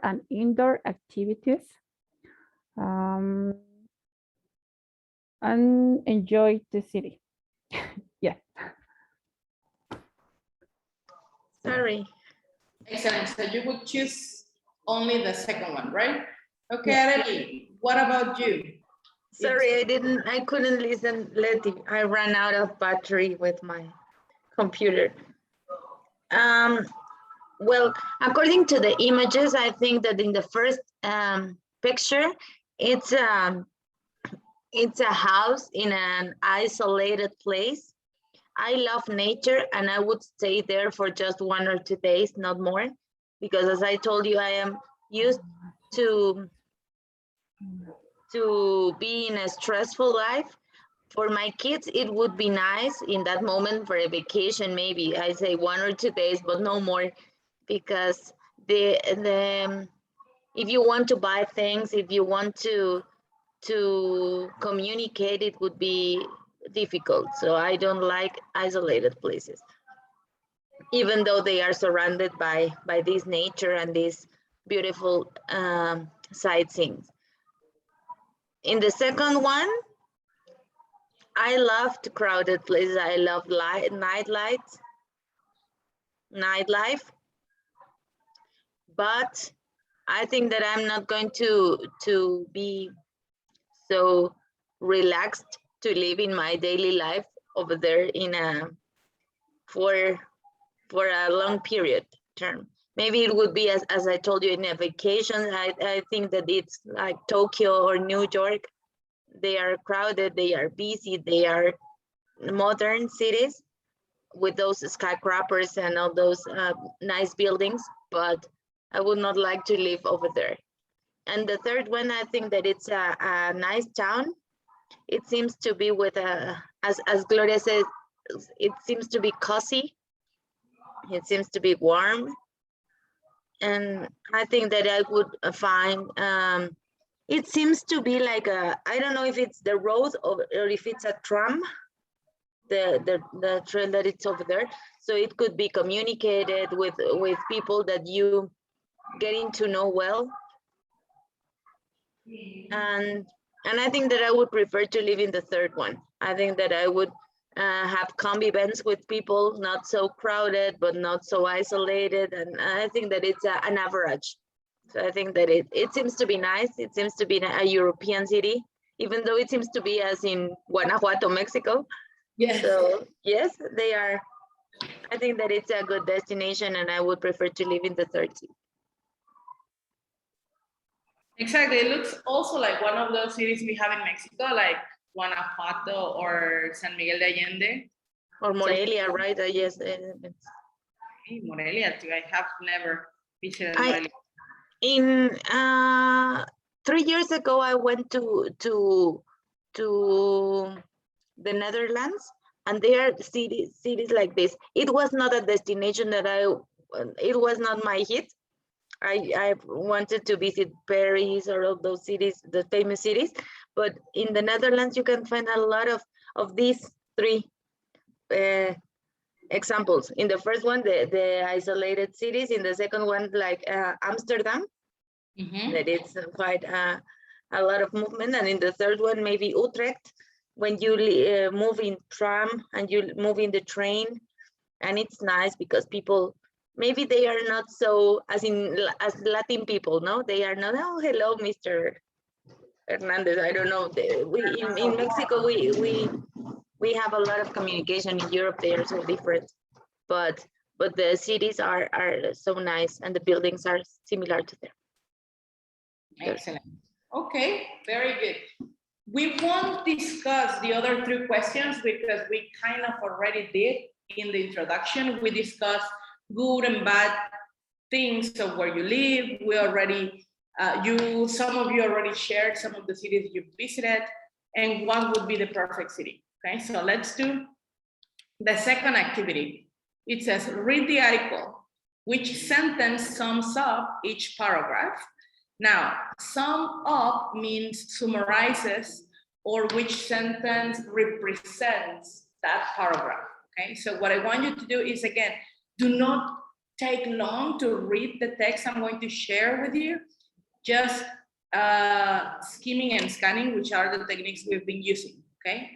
and indoor activities. And enjoy the city. Yeah.
Sorry.
Excellent. So you would choose only the second one, right? Okay, Arely, what about you?
Sorry, I couldn't listen, Letty. I ran out of battery with my computer. Well, according to the images, I think that in the first picture, it's a house in an isolated place. I love nature and I would stay there for just 1 or 2 days, not more, because as I told you, I am used to be in a stressful life. For my kids, it would be nice in that moment for a vacation, maybe I say 1 or 2 days, but no more, because if you want to buy things, if you want to communicate, it would be difficult. So I don't like isolated places, even though they are surrounded by this nature and these beautiful sightseeing. In the second one, I loved crowded places. I love nightlife, but I think that I'm not going to be so relaxed to live in my daily life over there for a long period term. Maybe it would be, as I told you, in a vacation. I think that it's like Tokyo or New York. They are crowded, they are busy, they are modern cities with those skyscrapers and all those nice buildings, but I would not like to live over there. And the third one, I think that it's a nice town. It seems to be with as Gloria says, it seems to be cozy. It seems to be warm. And I think that I would find, it seems to be like I don't know if it's the road or if it's a tram, the trail that it's over there. So it could be communicated with people that you getting to know well. And I think that I would prefer to live in the third one. I think that I would have convivence with people, not so crowded, but not so isolated. And I think that it's an average. So I think that it seems to be nice. It seems to be a European city, even though it seems to be as in Guanajuato, Mexico.
Yes.
So yes, they are. I think that it's a good destination and I would prefer to live in the third city.
Exactly. It looks also like one of those cities we have in Mexico, like Guanajuato or San Miguel de Allende.
Or Morelia, right? Yes.
Hey, Morelia too. I have never visited
I-
Morelia.
In 3 years ago, I went to the Netherlands, and there are cities like this. It was not a destination that it was not my hit. I wanted to visit Paris or all those cities, the famous cities, but in the Netherlands, you can find a lot of these three examples. In the first one, the isolated cities. In the second one, like Amsterdam, that it's quite a lot of movement. And in the third one, maybe Utrecht, when you move in tram and you move in the train, and it's nice because people, maybe they are not so as Latin people, no? They are not, oh, hello, Mr. Hernandez. I don't know. In Mexico, we have a lot of communication. In Europe, they are so different, but the cities are so nice and the buildings are similar to them.
Excellent. Okay, very good. We won't discuss the other 3 questions because we kind of already did in the introduction. We discussed good and bad things of where you live. We already, some of you already shared some of the cities you visited and what would be the perfect city. Okay, so let's do the second activity. It says, read the article. Which sentence sums up each paragraph? Now, sum up means summarizes or which sentence represents that paragraph. Okay, so what I want you to do is, again, do not take long to read the text I'm going to share with you. Just skimming and scanning, which are the techniques we've been using. Okay.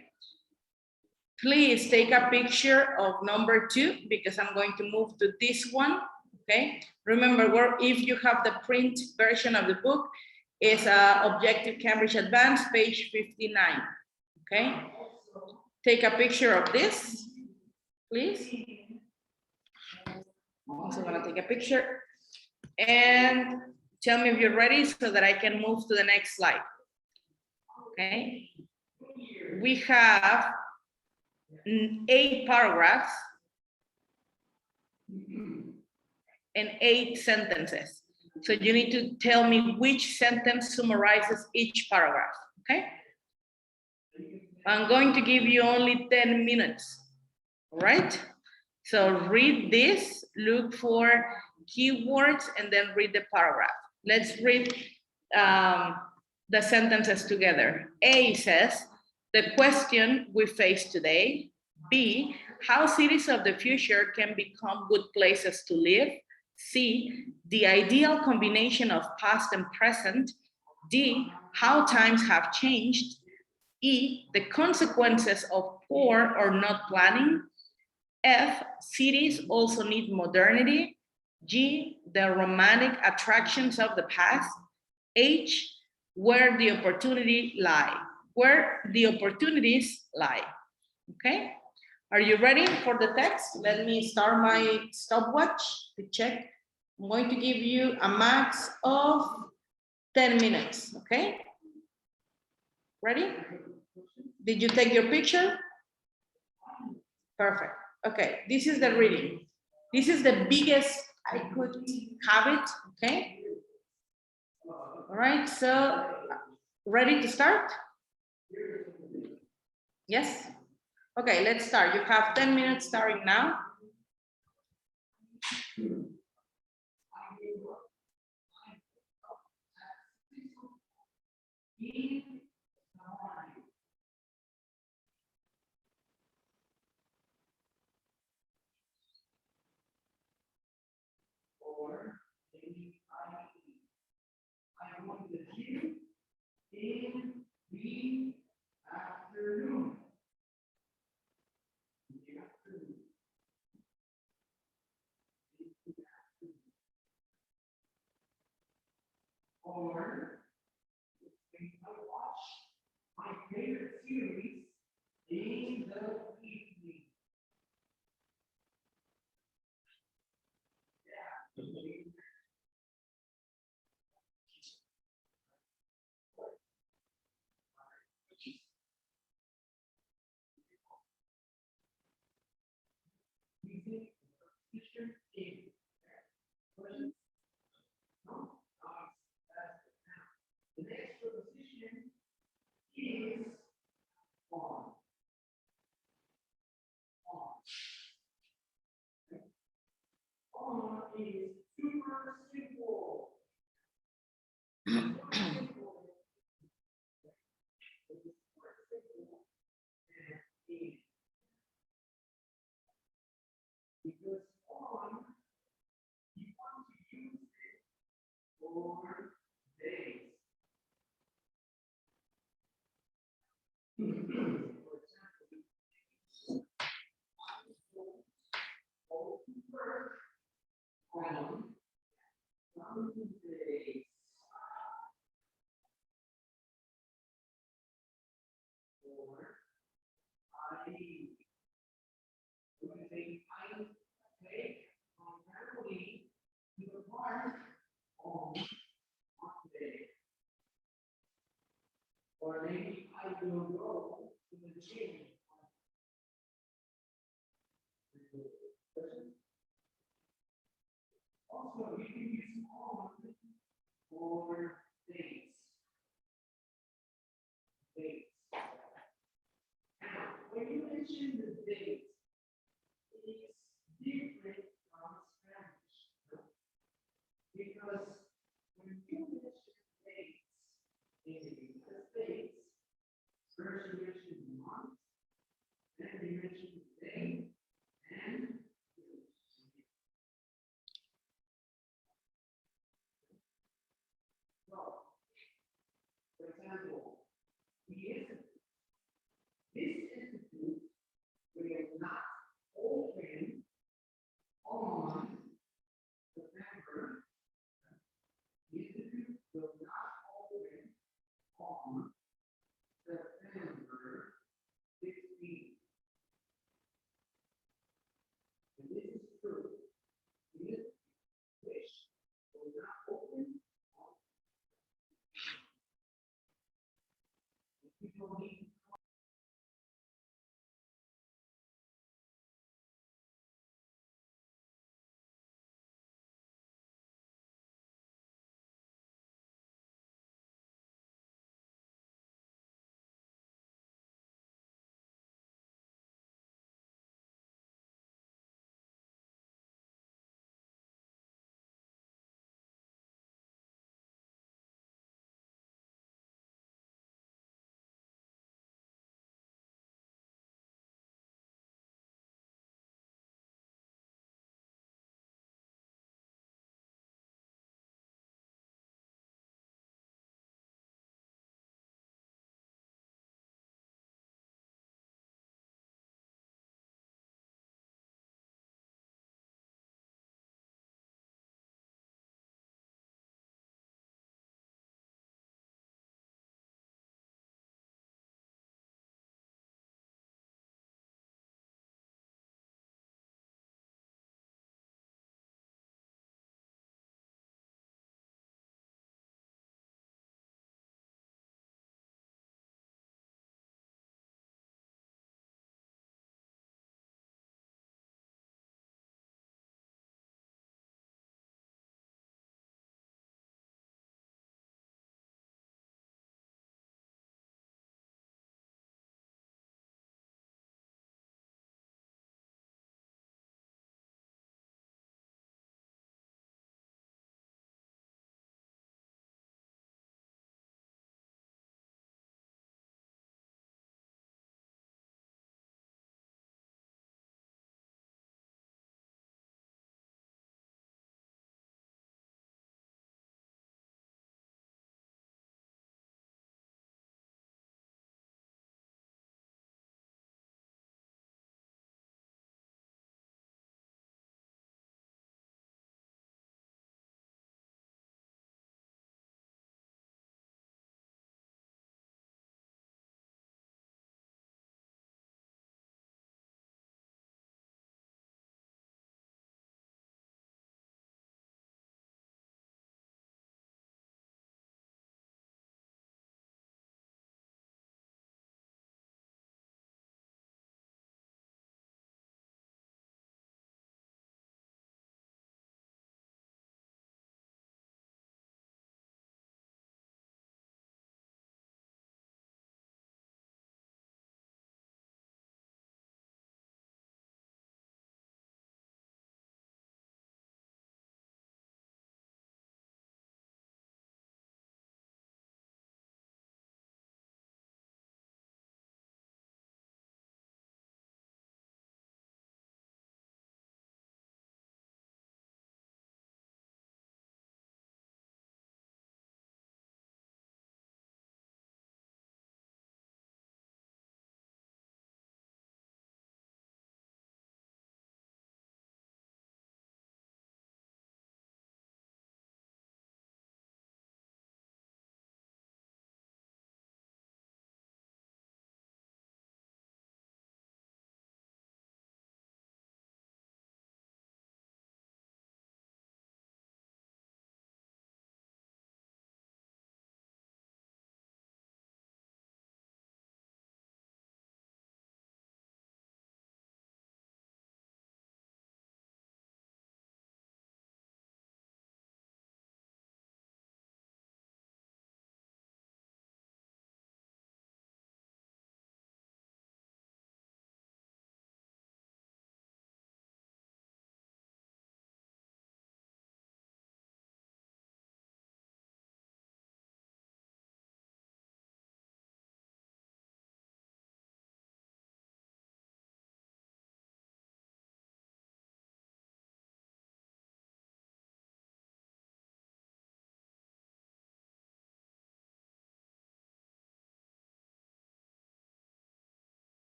Please take a picture of number 2 because I'm going to move to this one, okay? Remember, if you have the print version of the book, it's Objective Cambridge Advanced, page 59, okay? Take a picture of this, please. I'm also gonna take a picture and tell me if you're ready so that I can move to the next slide, okay? We have 8 paragraphs and 8 sentences. So you need to tell me which sentence summarizes each paragraph, okay? I'm going to give you only 10 minutes, all right? So read this, look for keywords, and then read the paragraph. Let's read the sentences together. A says, the question we face today. B, how cities of the future can become good places to live. C, the ideal combination of past and present. D, how times have changed. E, the consequences of poor or not planning. F, cities also need modernity. G, the romantic attractions of the past. H, where the opportunities lie. Okay? Are you ready for the text? Let me start my stopwatch to check. I'm going to give you a max of 10 minutes, okay? Ready? Did you take your picture? Perfect. Okay, this is the reading. This is the biggest I could have it, okay? All right, so ready to start? Yes? Okay, let's start. You have 10 minutes starting now.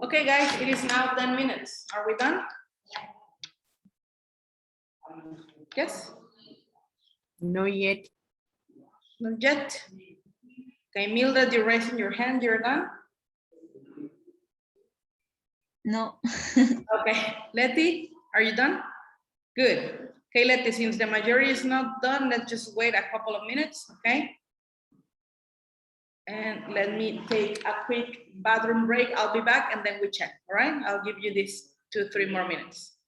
Okay, guys, it is now 10 minutes. Are we done? Yes,
No yet.
not yet. Okay, Mildred, you're raising your hand, you're done?
No.
Okay, Letty, are you done? Good. Okay, Letty, since the majority is not done, let's just wait a couple of minutes, okay? And let me take a quick bathroom break. I'll be back and then we check, all right? I'll give you this 2-3 more minutes.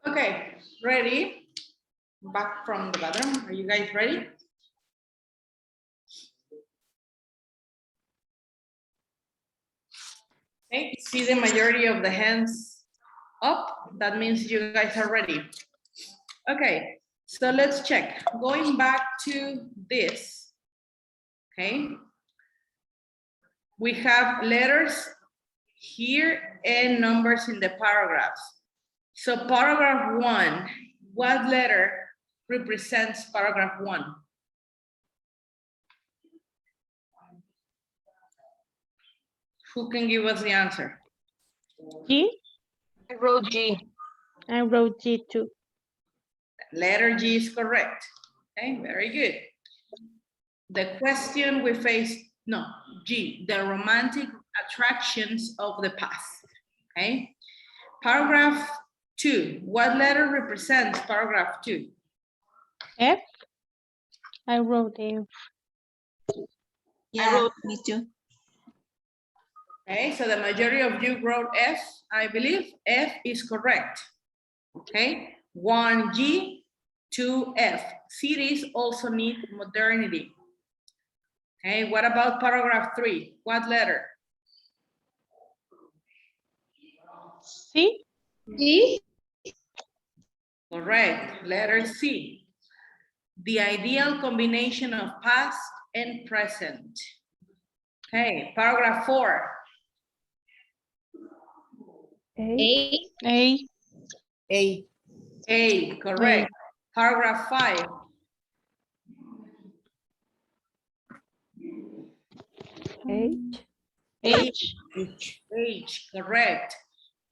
Okay, ready? Back from the bathroom. Are you guys ready? Okay, see the majority of the hands up. That means you guys are ready. Okay, so let's check. Going back to this, okay? We have letters here and numbers in the paragraphs. So paragraph 1, what letter represents paragraph 1? Who can give us the answer?
G.
I wrote G.
I wrote G too.
Letter G is correct. Okay, very good. The question we face, no, G, the romantic attractions of the past. Okay. Paragraph 2, what letter represents paragraph 2?
F. I wrote F.
Yeah,
wrote-
me too.
Okay, so the majority of you wrote F, I believe. F is correct. Okay, 1G, 2F. Cities also need modernity. Okay, what about paragraph 3? What letter?
C.
D,
Correct, letter C. The ideal combination of past and present. Okay, paragraph 4.
A,
A,
A.
A,
A, correct. Paragraph 5.
H,
H.
H, correct.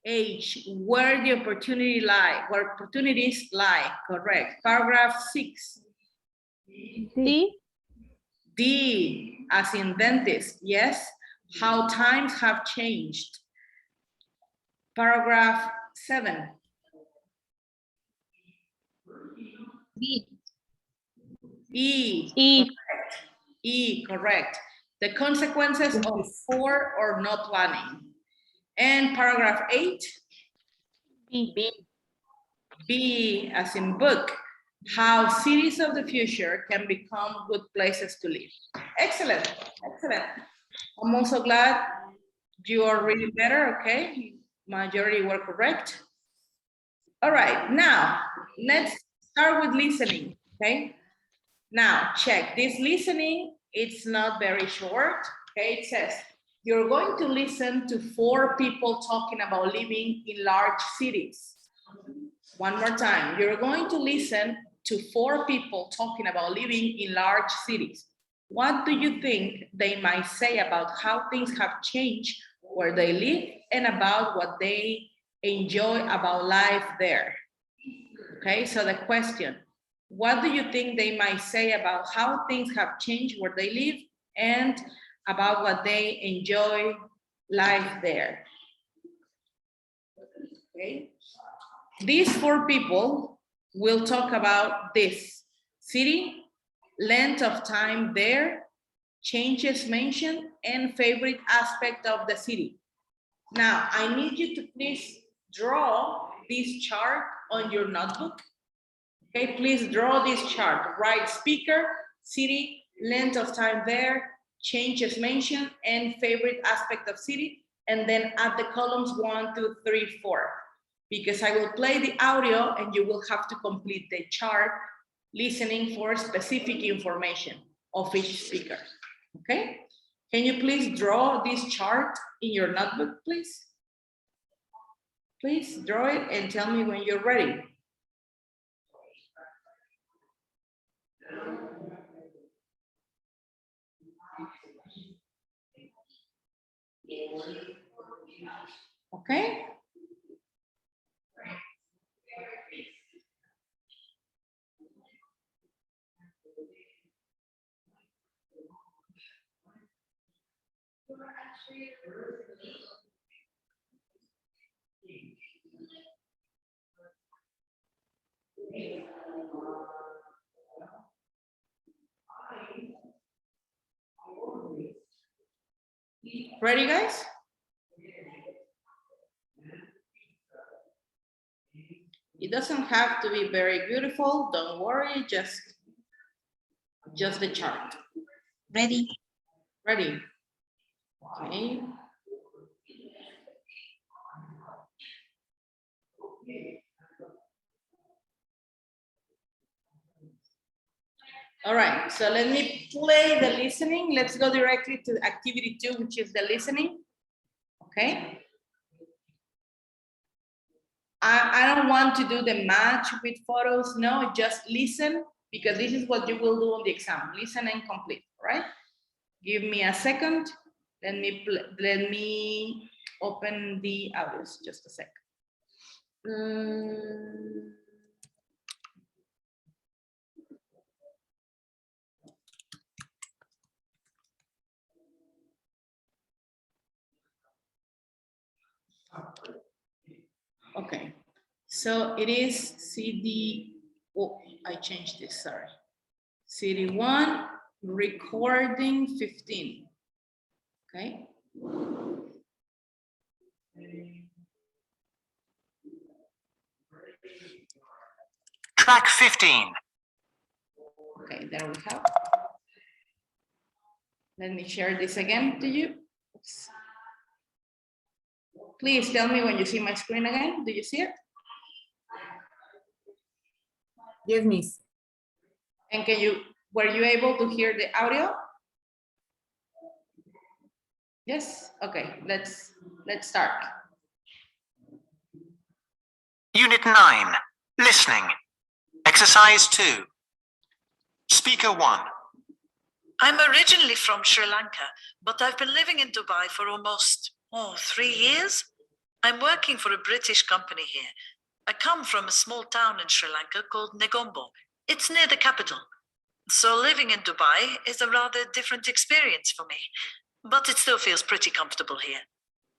H, where the opportunity lie, where opportunities lie, correct. Paragraph 6.
D,
D, as in dentist, yes. How times have changed. Paragraph 7.
B,
E,
E.
E, correct. The consequences of poor or no planning. And paragraph 8,
B.
B.
B as in book, how cities of the future can become good places to live. Excellent, excellent. I'm also glad you are reading better, okay? Majority were correct. All right, now let's start with listening, okay? Now check, this listening, it's not very short, okay? It says, you're going to listen to 4 people talking about living in large cities. One more time, you're going to listen to 4 people talking about living in large cities. What do you think they might say about how things have changed where they live and about what they enjoy about life there? Okay, so the question, what do you think they might say about how things have changed where they live and about what they enjoy life there? Okay. These 4 people will talk about this city, length of time there, changes mentioned, and favorite aspect of the city. Now, I need you to please draw this chart on your notebook. Okay, please draw this chart. Write speaker, city, length of time there, changes mentioned, and favorite aspect of city, and then add the columns 1, 2, 3, 4. Because I will play the audio and you will have to complete the chart listening for specific information of each speaker, okay? Can you please draw this chart in your notebook, please? Please draw it and tell me when you're ready. Okay? Ready, guys? It doesn't have to be very beautiful. Don't worry, just the chart.
Ready?
Ready? Okay. All right, so let me play the listening. Let's go directly to activity 2, which is the listening. Okay. I don't want to do the match with photos. No, just listen, because this is what you will do on the exam. Listen and complete, right? Give me a second. Let me open the audios, just a sec. Okay, so it is CD, oh, I changed this, sorry. CD1, recording 15, okay?
Track 15.
Okay, there we have. Let me share this again to you. Oops. Please tell me when you see my screen again. Do you see it?
Yes, miss.
And were you able to hear the audio? Yes, okay, let's start.
Unit 9, listening. Exercise 2. Speaker 1.
I'm originally from Sri Lanka, but I've been living in Dubai for almost 3 years. I'm working for a British company here. I come from a small town in Sri Lanka called Negombo. It's near the capital. So living in Dubai is a rather different experience for me, but it still feels pretty comfortable here.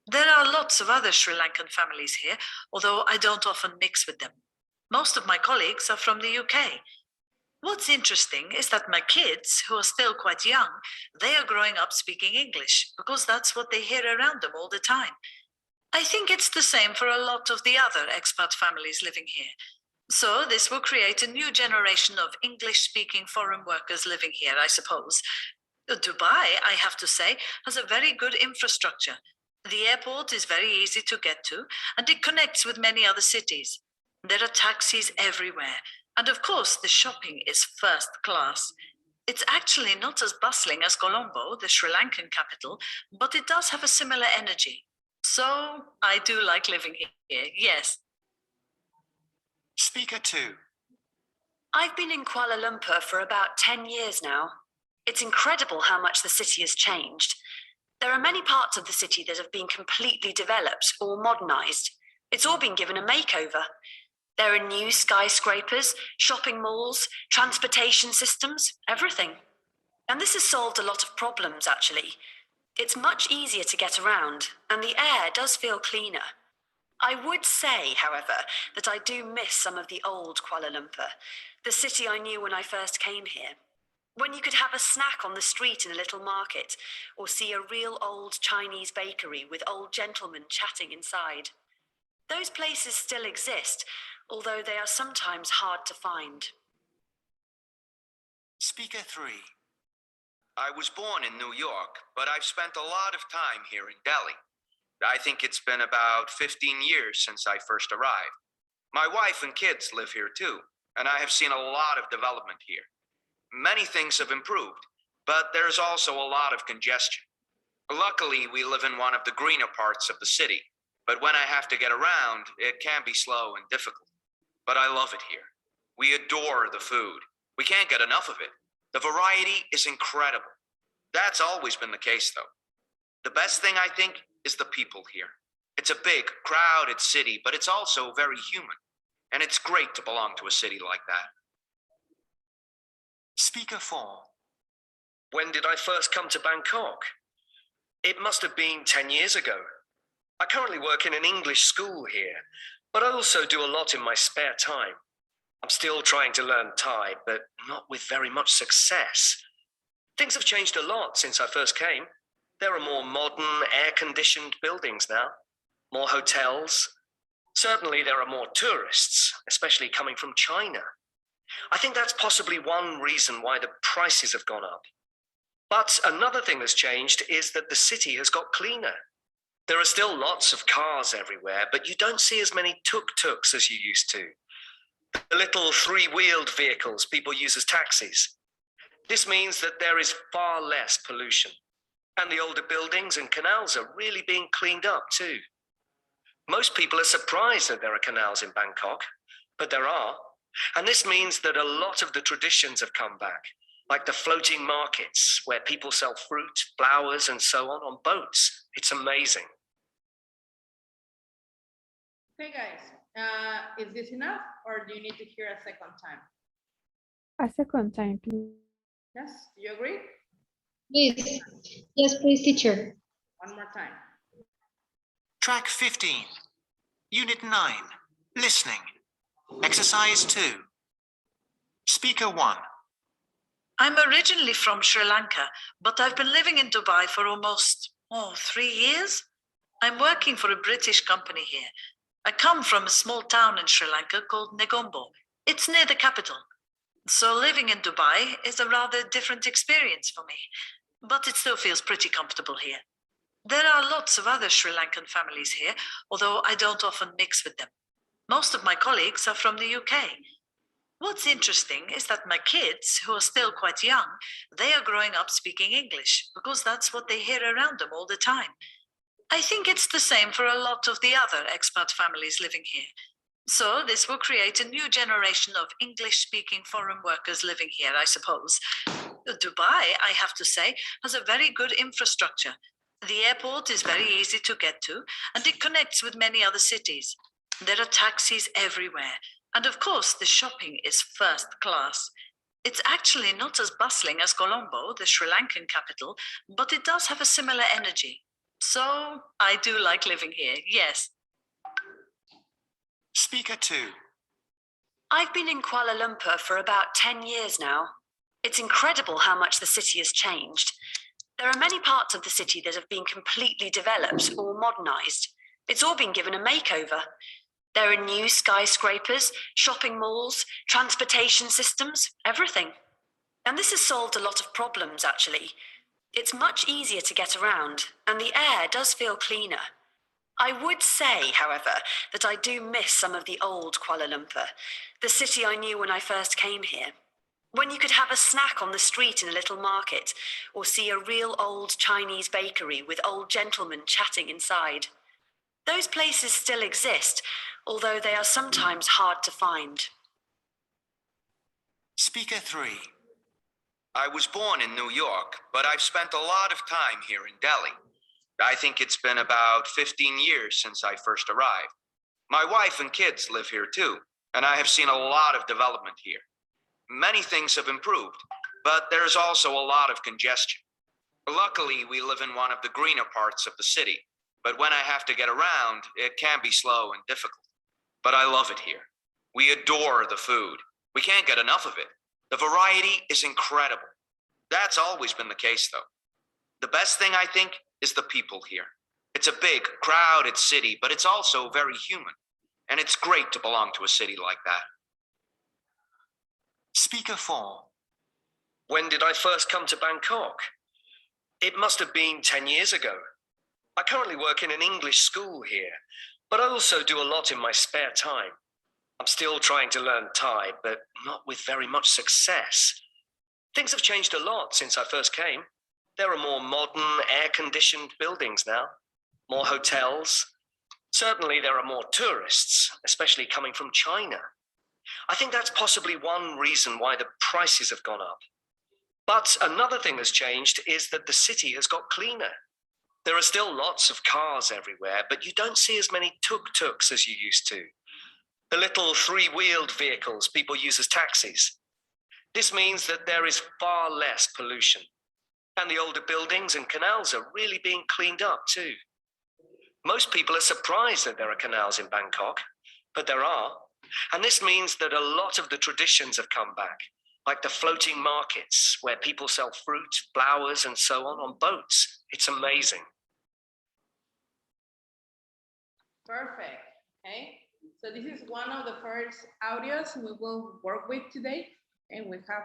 There are lots of other Sri Lankan families here, although I don't often mix with them. Most of my colleagues are from the UK. What's interesting is that my kids, who are still quite young, they are growing up speaking English because that's what they hear around them all the time. I think it's the same for a lot of the other expat families living here. So this will create a new generation of English-speaking foreign workers living here, I suppose. Dubai, I have to say, has a very good infrastructure. The airport is very easy to get to, and it connects with many other cities. There are taxis everywhere. And of course, the shopping is first class. It's actually not as bustling as Colombo, the Sri Lankan capital, but it does have a similar energy. So I do like living here, yes.
Speaker 2.
I've been in Kuala Lumpur for about 10 years now. It's incredible how much the city has changed. There are many parts of the city that have been completely developed or modernized. It's all been given a makeover. There are new skyscrapers, shopping malls, transportation systems, everything. And this has solved a lot of problems, actually. It's much easier to get around, and the air does feel cleaner. I would say, however, that I do miss some of the old Kuala Lumpur, the city I knew when I first came here. When you could have a snack on the street in a little market, or see a real old Chinese bakery with old gentlemen chatting inside. Those places still exist, although they are sometimes hard to find.
Speaker 3.
I was born in New York, but I've spent a lot of time here in Delhi. I think it's been about 15 years since I first arrived. My wife and kids live here too, and I have seen a lot of development here. Many things have improved, but there's also a lot of congestion. Luckily, we live in one of the greener parts of the city, but when I have to get around, it can be slow and difficult. But I love it here. We adore the food. We can't get enough of it. The variety is incredible. That's always been the case, though. The best thing, I think, is the people here. It's a big, crowded city, but it's also very human. And it's great to belong to a city like that.
Speaker 4.
When did I first come to Bangkok? It must have been 10 years ago. I currently work in an English school here, but I also do a lot in my spare time. I'm still trying to learn Thai, but not with very much success. Things have changed a lot since I first came. There are more modern, air-conditioned buildings now, more hotels. Certainly there are more tourists, especially coming from China. I think that's possibly one reason why the prices have gone up. But another thing that's changed is that the city has got cleaner. There are still lots of cars everywhere, but you don't see as many tuk-tuks as you used to. The little three-wheeled vehicles people use as taxis. This means that there is far less pollution. And the older buildings and canals are really being cleaned up too. Most people are surprised that there are canals in Bangkok, but there are. And this means that a lot of the traditions have come back, like the floating markets where people sell fruit, flowers, and so on boats. It's amazing.
Okay, guys, is this enough or do you need to hear a second time?
A second time, please.
Yes, do you agree?
Please. Yes, please, teacher.
One more time.
Track 15, Unit 9, Listening. Exercise 2. Speaker 1.
I'm originally from Sri Lanka, but I've been living in Dubai for almost, 3 years. I'm working for a British company here. I come from a small town in Sri Lanka called Negombo. It's near the capital. So living in Dubai is a rather different experience for me, but it still feels pretty comfortable here. There are lots of other Sri Lankan families here, although I don't often mix with them. Most of my colleagues are from the UK. What's interesting is that my kids, who are still quite young, they are growing up speaking English because that's what they hear around them all the time. I think it's the same for a lot of the other expat families living here. So this will create a new generation of English-speaking foreign workers living here, I suppose. Dubai, I have to say, has a very good infrastructure. The airport is very easy to get to, and it connects with many other cities. There are taxis everywhere. And of course, the shopping is first class. It's actually not as bustling as Colombo, the Sri Lankan capital, but it does have a similar energy. So I do like living here, yes.
Speaker 2.
I've been in Kuala Lumpur for about 10 years now. It's incredible how much the city has changed. There are many parts of the city that have been completely developed or modernized. It's all been given a makeover. There are new skyscrapers, shopping malls, transportation systems, everything. And this has solved a lot of problems, actually. It's much easier to get around, and the air does feel cleaner. I would say, however, that I do miss some of the old Kuala Lumpur, the city I knew when I first came here. When you could have a snack on the street in a little market, or see a real old Chinese bakery with old gentlemen chatting inside. Those places still exist, although they are sometimes hard to find.
Speaker 3.
I was born in New York, but I've spent a lot of time here in Delhi. I think it's been about 15 years since I first arrived. My wife and kids live here too, and I have seen a lot of development here. Many things have improved, but there's also a lot of congestion. Luckily, we live in one of the greener parts of the city, but when I have to get around, it can be slow and difficult. But I love it here. We adore the food. We can't get enough of it. The variety is incredible. That's always been the case, though. The best thing, I think, is the people here. It's a big, crowded city, but it's also very human. And it's great to belong to a city like that.
Speaker 4.
When did I first come to Bangkok? It must have been 10 years ago. I currently work in an English school here, but I also do a lot in my spare time. I'm still trying to learn Thai, but not with very much success. Things have changed a lot since I first came. There are more modern, air-conditioned buildings now, more hotels. Certainly there are more tourists, especially coming from China. I think that's possibly one reason why the prices have gone up. But another thing that's changed is that the city has got cleaner. There are still lots of cars everywhere, but you don't see as many tuk-tuks as you used to. The little three-wheeled vehicles people use as taxis. This means that there is far less pollution. And the older buildings and canals are really being cleaned up too. Most people are surprised that there are canals in Bangkok, but there are. And this means that a lot of the traditions have come back, like the floating markets where people sell fruit, flowers, and so on boats. It's amazing.
Perfect. Okay. So this is one of the first audios we will work with today, and we have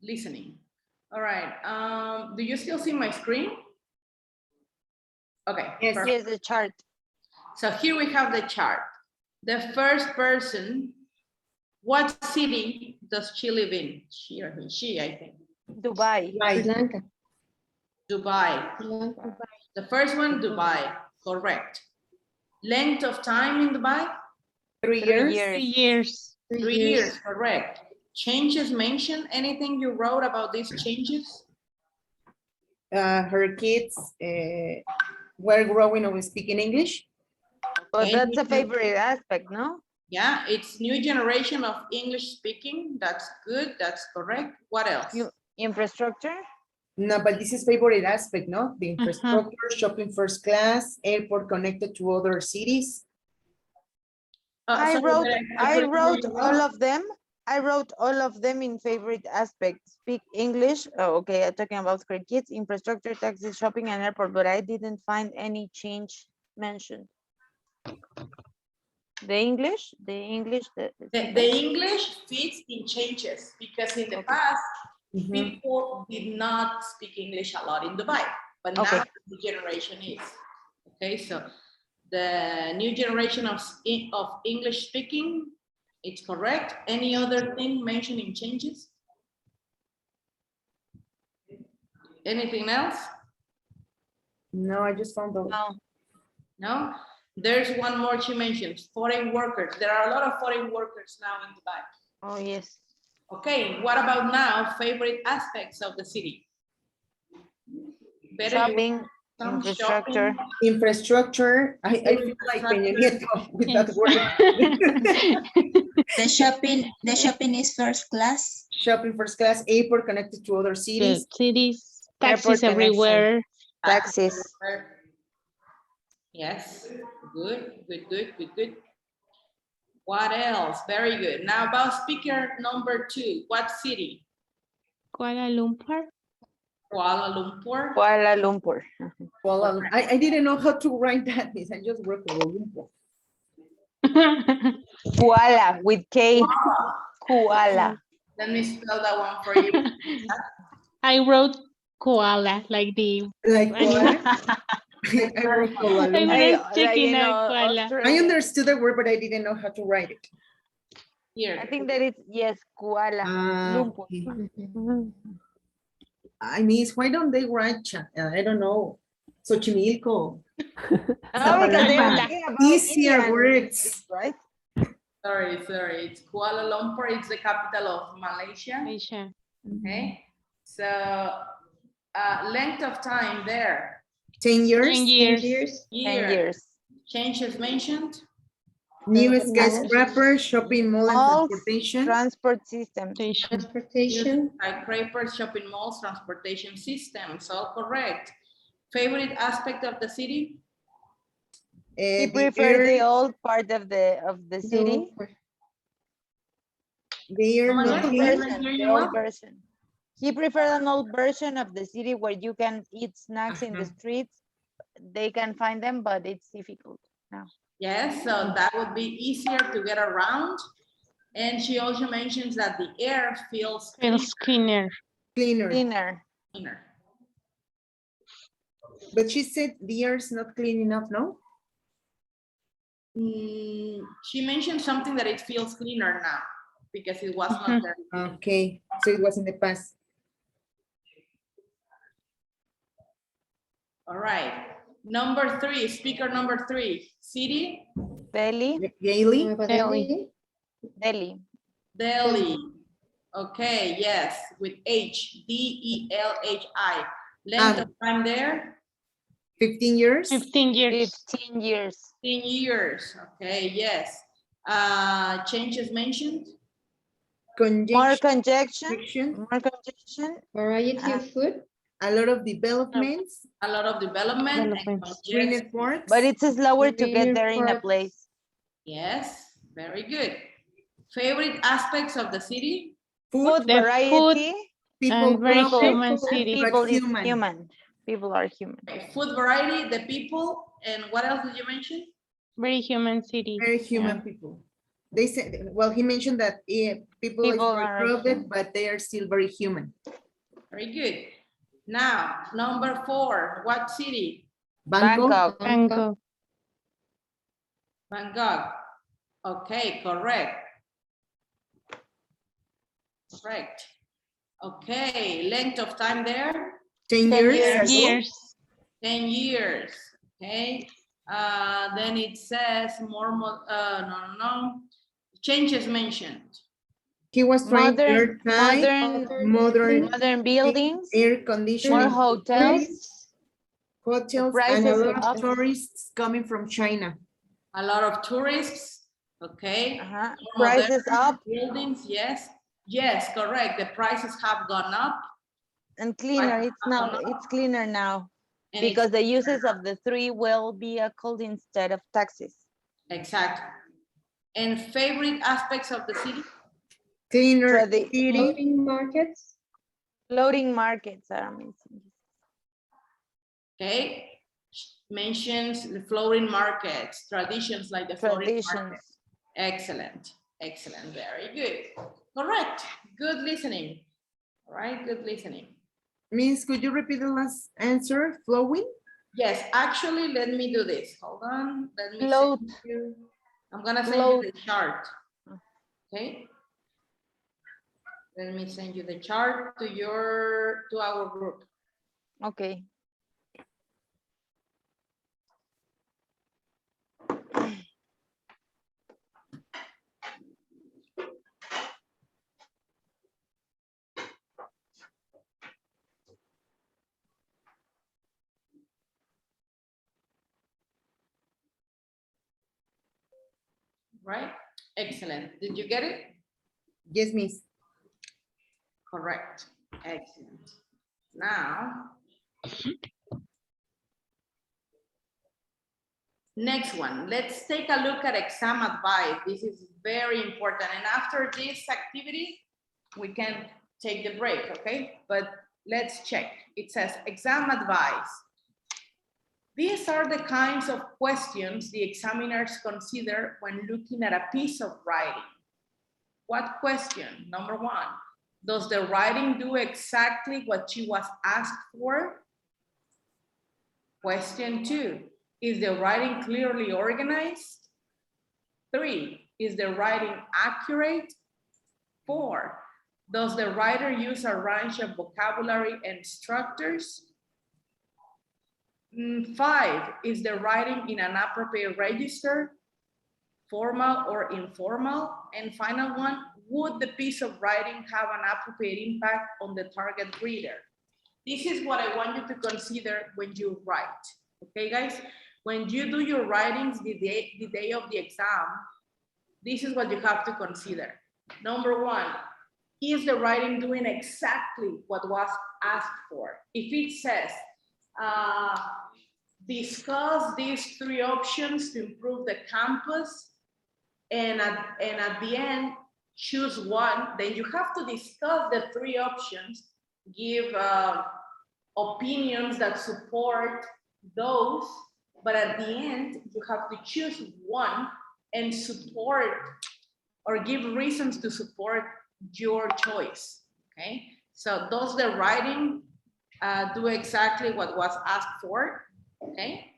listening. All right. Do you still see my screen? Okay.
Yes.
perfect.
Here's the chart.
So here we have the chart. The first person, what city does she live in? She or he? She, I think.
Dubai.
Sri
Right.
Lanka.
Dubai.
Sri Lanka.
The first one, Dubai. Correct. Length of time in Dubai?
3
3
years.
years.
3 years.
3 years. Correct. Changes mentioned? Anything you wrote about these changes?
Her kids were growing up speaking English.
But
Okay,
that's a
new-
favorite aspect, no?
Yeah, it's new generation of English speaking. That's good. That's correct. What else?
Infrastructure.
No, but this is favorite aspect, no? The infrastructure, shopping first class, airport connected to other cities.
I
sorry,
wrote
but
I
couldn't hear
wrote
you
all
well.
of them. I wrote all of them in favorite aspects. Speak English. Oh, okay, I'm talking about great kids, infrastructure, taxis, shopping, and airport, but I didn't find any change mentioned. The English.
The English fits in changes because in the
Okay.
past,
Mhm.
people did not speak English a lot in Dubai, but
Okay.
now the generation is. Okay, so the new generation of English speaking, it's correct. Any other thing mentioned in changes? Anything else?
No, I just found out.
No.
No? There's one more she mentions, foreign workers. There are a lot of foreign workers now in Dubai.
Oh, yes.
Okay, what about now, favorite aspects of the city? Better you
Shopping,
want some
infrastructure.
shopping?
Infrastructure. I feel like Peña Nieto with that word.
The shopping is first class.
Shopping first class, airport connected to other
The
cities.
cities,
Airport
taxis everywhere.
Taxis.
Yes, good. What else? Very good. Now about speaker number 2, what city?
Kuala Lumpur.
Kuala Lumpur.
Kuala Lumpur.
I didn't know how to write that. I just wrote Kuala Lumpur.
Kuala with K. Kuala.
Let me spell that one for you.
I wrote koala, like the
Like
animal.
koala? I wrote Kuala
I
Lumpur.
was checking out koala.
I understood the word, but I didn't know how to write it.
Here.
I think that it's, yes, Kuala Lumpur.
Okay. I mean, why don't they write, I don't know, Xochimilco?
Oh, because they were talking about
Easier
Indian,
words.
right?
Sorry. It's Kuala Lumpur. It's the capital of Malaysia.
Asia.
Okay. So length of time there.
10 years.
10 years.
10 years.
Changes mentioned.
New skyscraper, shopping mall and
Malls,
transportation.
transport system.
Transportation.
Skyscrapers, shopping malls, transportation systems. All correct. Favorite aspect of the city?
He
The
preferred the
air,
old part of the city.
the air,
Come
not
again?
clean.
Version,
The
you
old
want?
version. He preferred an old version of the city where you can eat snacks in the streets. They can find them, but it's difficult now.
Yes, so that would be easier to get around. And she also mentions that the air feels
Feels cleaner.
Cleaner.
Cleaner.
cleaner.
But she said the air is not clean enough, no?
She mentioned something that it feels cleaner now because it was not there.
Okay, so it was in the past.
All right. Number 3, speaker number 3, city,
Delhi.
Gailey?
Nueva
Delhi.
Delhi.
Delhi.
Delhi. Okay, yes, with H, D-E-L-H-I. Length of time there?
15 years?
15 years.
15 years.
15 years. Okay, yes. Changes mentioned?
More
Conjunction,
congestion. More congestion.
Variety of food.
a lot of developments,
A lot of development. and
Developments.
green
congestion.
networks.
But it's slower to
Greener
get there in a
parts.
place.
Yes, very good. Favorite aspects of the city?
Food
The
variety.
people,
And very
crowded,
human city.
People is
human.
human. People are human.
Okay, food variety, the people, and what else did you mention?
Very human city.
very human people. They said, well, he mentioned that people is
People
very
are
crowded,
human.
but they are still very human.
Very good. Now, number 4, what city?
Bangkok.
Bangkok.
Bangkok. Okay, correct. Correct. Okay, length of time there?
10 years.
Years.
10 years. Okay. Then it says no. Changes mentioned.
He was trying
Modern buildings,
air
more
conditioning,
hotels,
hotels, and a
prices
lot of
up.
tourists coming from China.
A lot of tourists. Okay.
Prices up
Buildings, yes. Yes, correct. The prices have gone up.
and cleaner. It's cleaner now
And
because
it's-
the uses of the three-wheel vehicles instead of taxis.
Exactly. And favorite aspects of the city?
Cleaner
So the
city.
Floating markets.
floating markets are amazing.
Okay. Mentions the floating markets, traditions like the floating market.
Traditions.
Excellent. Excellent. Very good. Correct. Good listening. All right. Good listening.
Miss, could you repeat the last answer? Flowing?
Yes, actually, let me do this. Hold on. Let me
Float.
send you. I'm gonna send
Float.
you the chart. Okay. Let me send you the chart to our group.
Okay.
Right? Excellent. Did you get it?
Yes, Miss.
Correct. Excellent. Now, next one. Let's take a look at exam advice. This is very important. And after this activity, we can take the break, okay? But let's check. It says exam advice. These are the kinds of questions the examiners consider when looking at a piece of writing. What question? Number one, does the writing do exactly what she was asked for? Question two, is the writing clearly organized? Three, is the writing accurate? Four, does the writer use a range of vocabulary and structures? Five, is the writing in an appropriate register, formal or informal? And final one, would the piece of writing have an appropriate impact on the target reader? This is what I want you to consider when you write, okay guys? When you do your writings the day of the exam, this is what you have to consider. Number one, is the writing doing exactly what was asked for? If it says, discuss these three options to improve the campus, and at the end, choose one, then you have to discuss the three options, give opinions that support those, but at the end, you have to choose one and support or give reasons to support your choice, okay? So does the writing do exactly what was asked for, okay?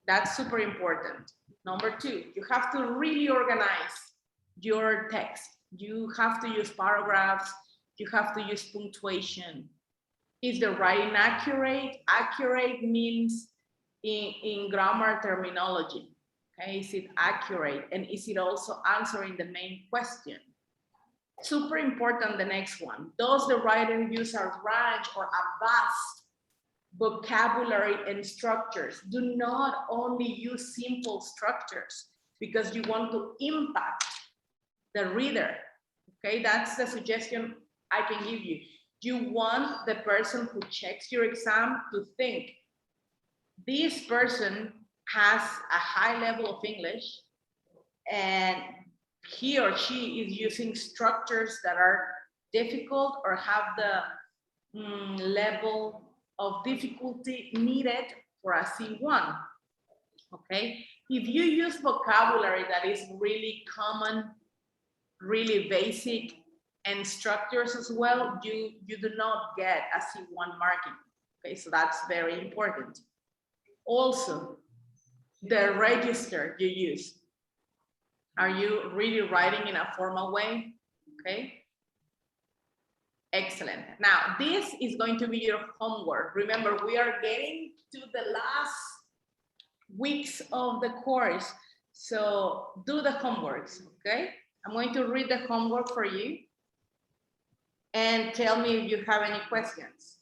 That's super important. Number two, you have to really organize your text. You have to use paragraphs, you have to use punctuation. Is the writing accurate? Accurate means in grammar terminology, okay? Is it accurate? And is it also answering the main question? Super important, the next one. Does the writer use a range or a vast vocabulary and structures? Do not only use simple structures because you want to impact the reader, okay? That's the suggestion I can give you. You want the person who checks your exam to think, this person has a high level of English and he or she is using structures that are difficult or have the level of difficulty needed for a C1, okay? If you use vocabulary that is really common, really basic, and structures as well, you do not get a C1 marking, okay? So that's very important. Also, the register you use. Are you really writing in a formal way? Okay. Excellent. Now, this is going to be your homework. Remember, we are getting to the last weeks of the course. So do the homeworks, okay? I'm going to read the homework for you and tell me if you have any questions.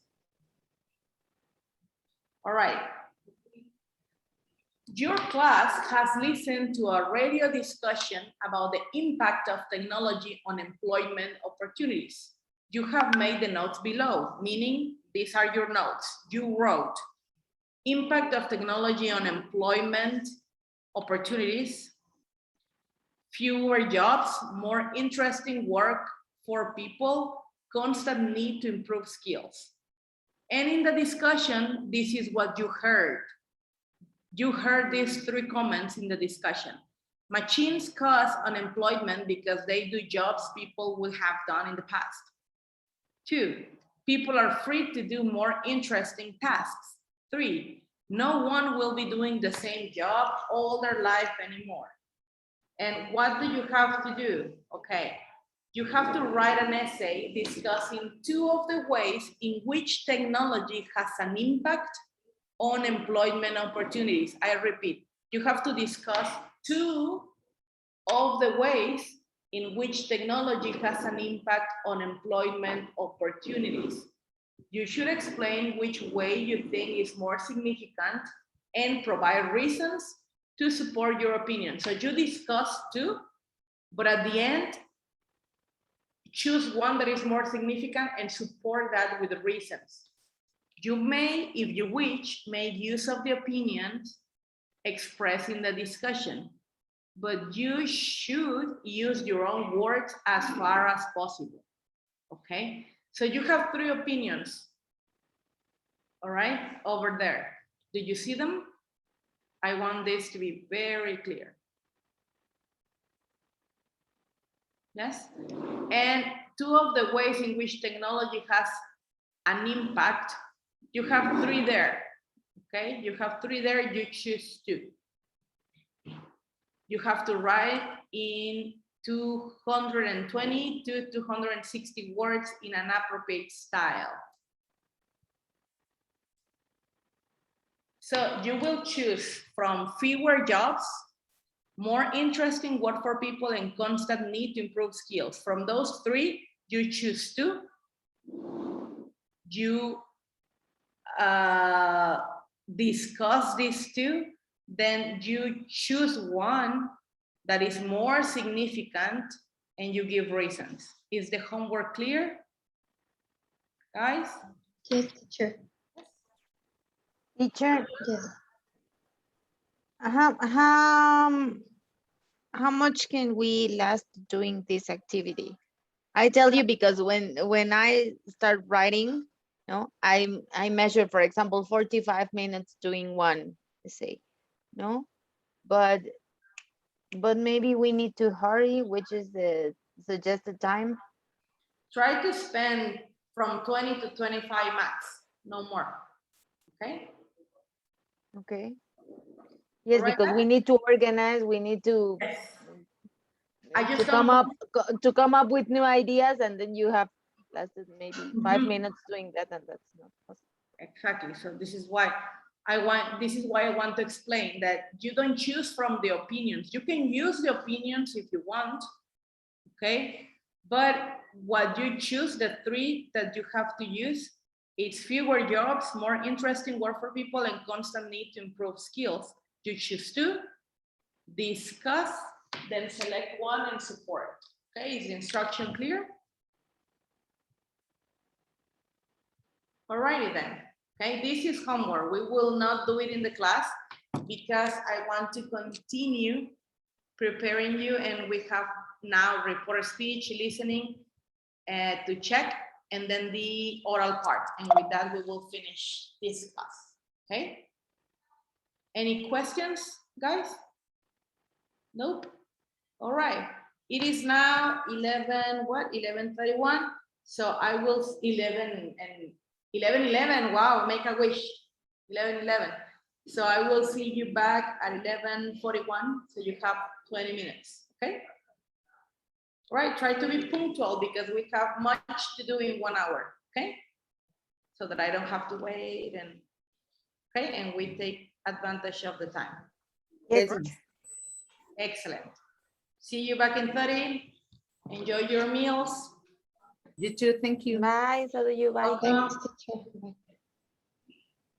All right. Your class has listened to a radio discussion about the impact of technology on employment opportunities. You have made the notes below, meaning these are your notes. You wrote impact of technology on employment opportunities, fewer jobs, more interesting work for people, constant need to improve skills. And in the discussion, this is what you heard. You heard these three comments in the discussion. Machines cause unemployment because they do jobs people would have done in the past. 2, people are free to do more interesting tasks. 3, no one will be doing the same job all their life anymore. And what do you have to do? Okay, you have to write an essay discussing 2 of the ways in which technology has an impact on employment opportunities. I repeat, you have to discuss 2 of the ways in which technology has an impact on employment opportunities. You should explain which way you think is more significant and provide reasons to support your opinion. So you discuss 2, but at the end, choose one that is more significant and support that with the reasons. You may, if you wish, make use of the opinions expressed in the discussion, but you should use your own words as far as possible, okay? So you have 3 opinions, all right, over there. Did you see them? I want this to be very clear. Yes, and 2 of the ways in which technology has an impact, you have 3 there, okay? You have 3 there, you choose 2. You have to write in 220 to 260 words in an appropriate style. So you will choose from fewer jobs, more interesting work for people, and constant need to improve skills. From those 3, you choose 2. You discuss these 2, then you choose one that is more significant and you give reasons. Is the homework clear, guys?
Yes, teacher.
Teacher,
Yes.
how much can we last doing this activity? I tell you because when I start writing, no, I measure, for example, 45 minutes doing one essay, no, but maybe we need to hurry, which is the suggested time.
Try to spend from 20 to 25 max, no more, okay?
Okay. Yes,
Right,
because we need to organize, we need to
yes. I just
to come up with new ideas, and then you have lasted maybe 5 minutes doing that, and that's not possible.
Exactly. So this is why I want to explain that you don't choose from the opinions. You can use the opinions if you want, okay? But what you choose, the 3 that you have to use, it's fewer jobs, more interesting work for people, and constant need to improve skills. You choose 2, discuss, then select one and support. Okay, is the instruction clear? Alrighty then. Okay, this is homework. We will not do it in the class because I want to continue preparing you, and we have now report speech, listening to check, and then the oral part. And with that, we will finish this class. Okay. Any questions, guys? Nope. All right. It is now 11:31. So I will 11:11. Wow, make a wish. 11:11. So I will see you back at 11:41, so you have 20 minutes, okay? All right, try to be punctual because we have much to do in 1 hour, okay? So that I don't have to wait and, okay, and we take advantage of the time.
Yes.
Excellent. See you back in 30. Enjoy your meals.
You too, thank you.
Bye, so do you, bye.
Thanks, teacher. Bye.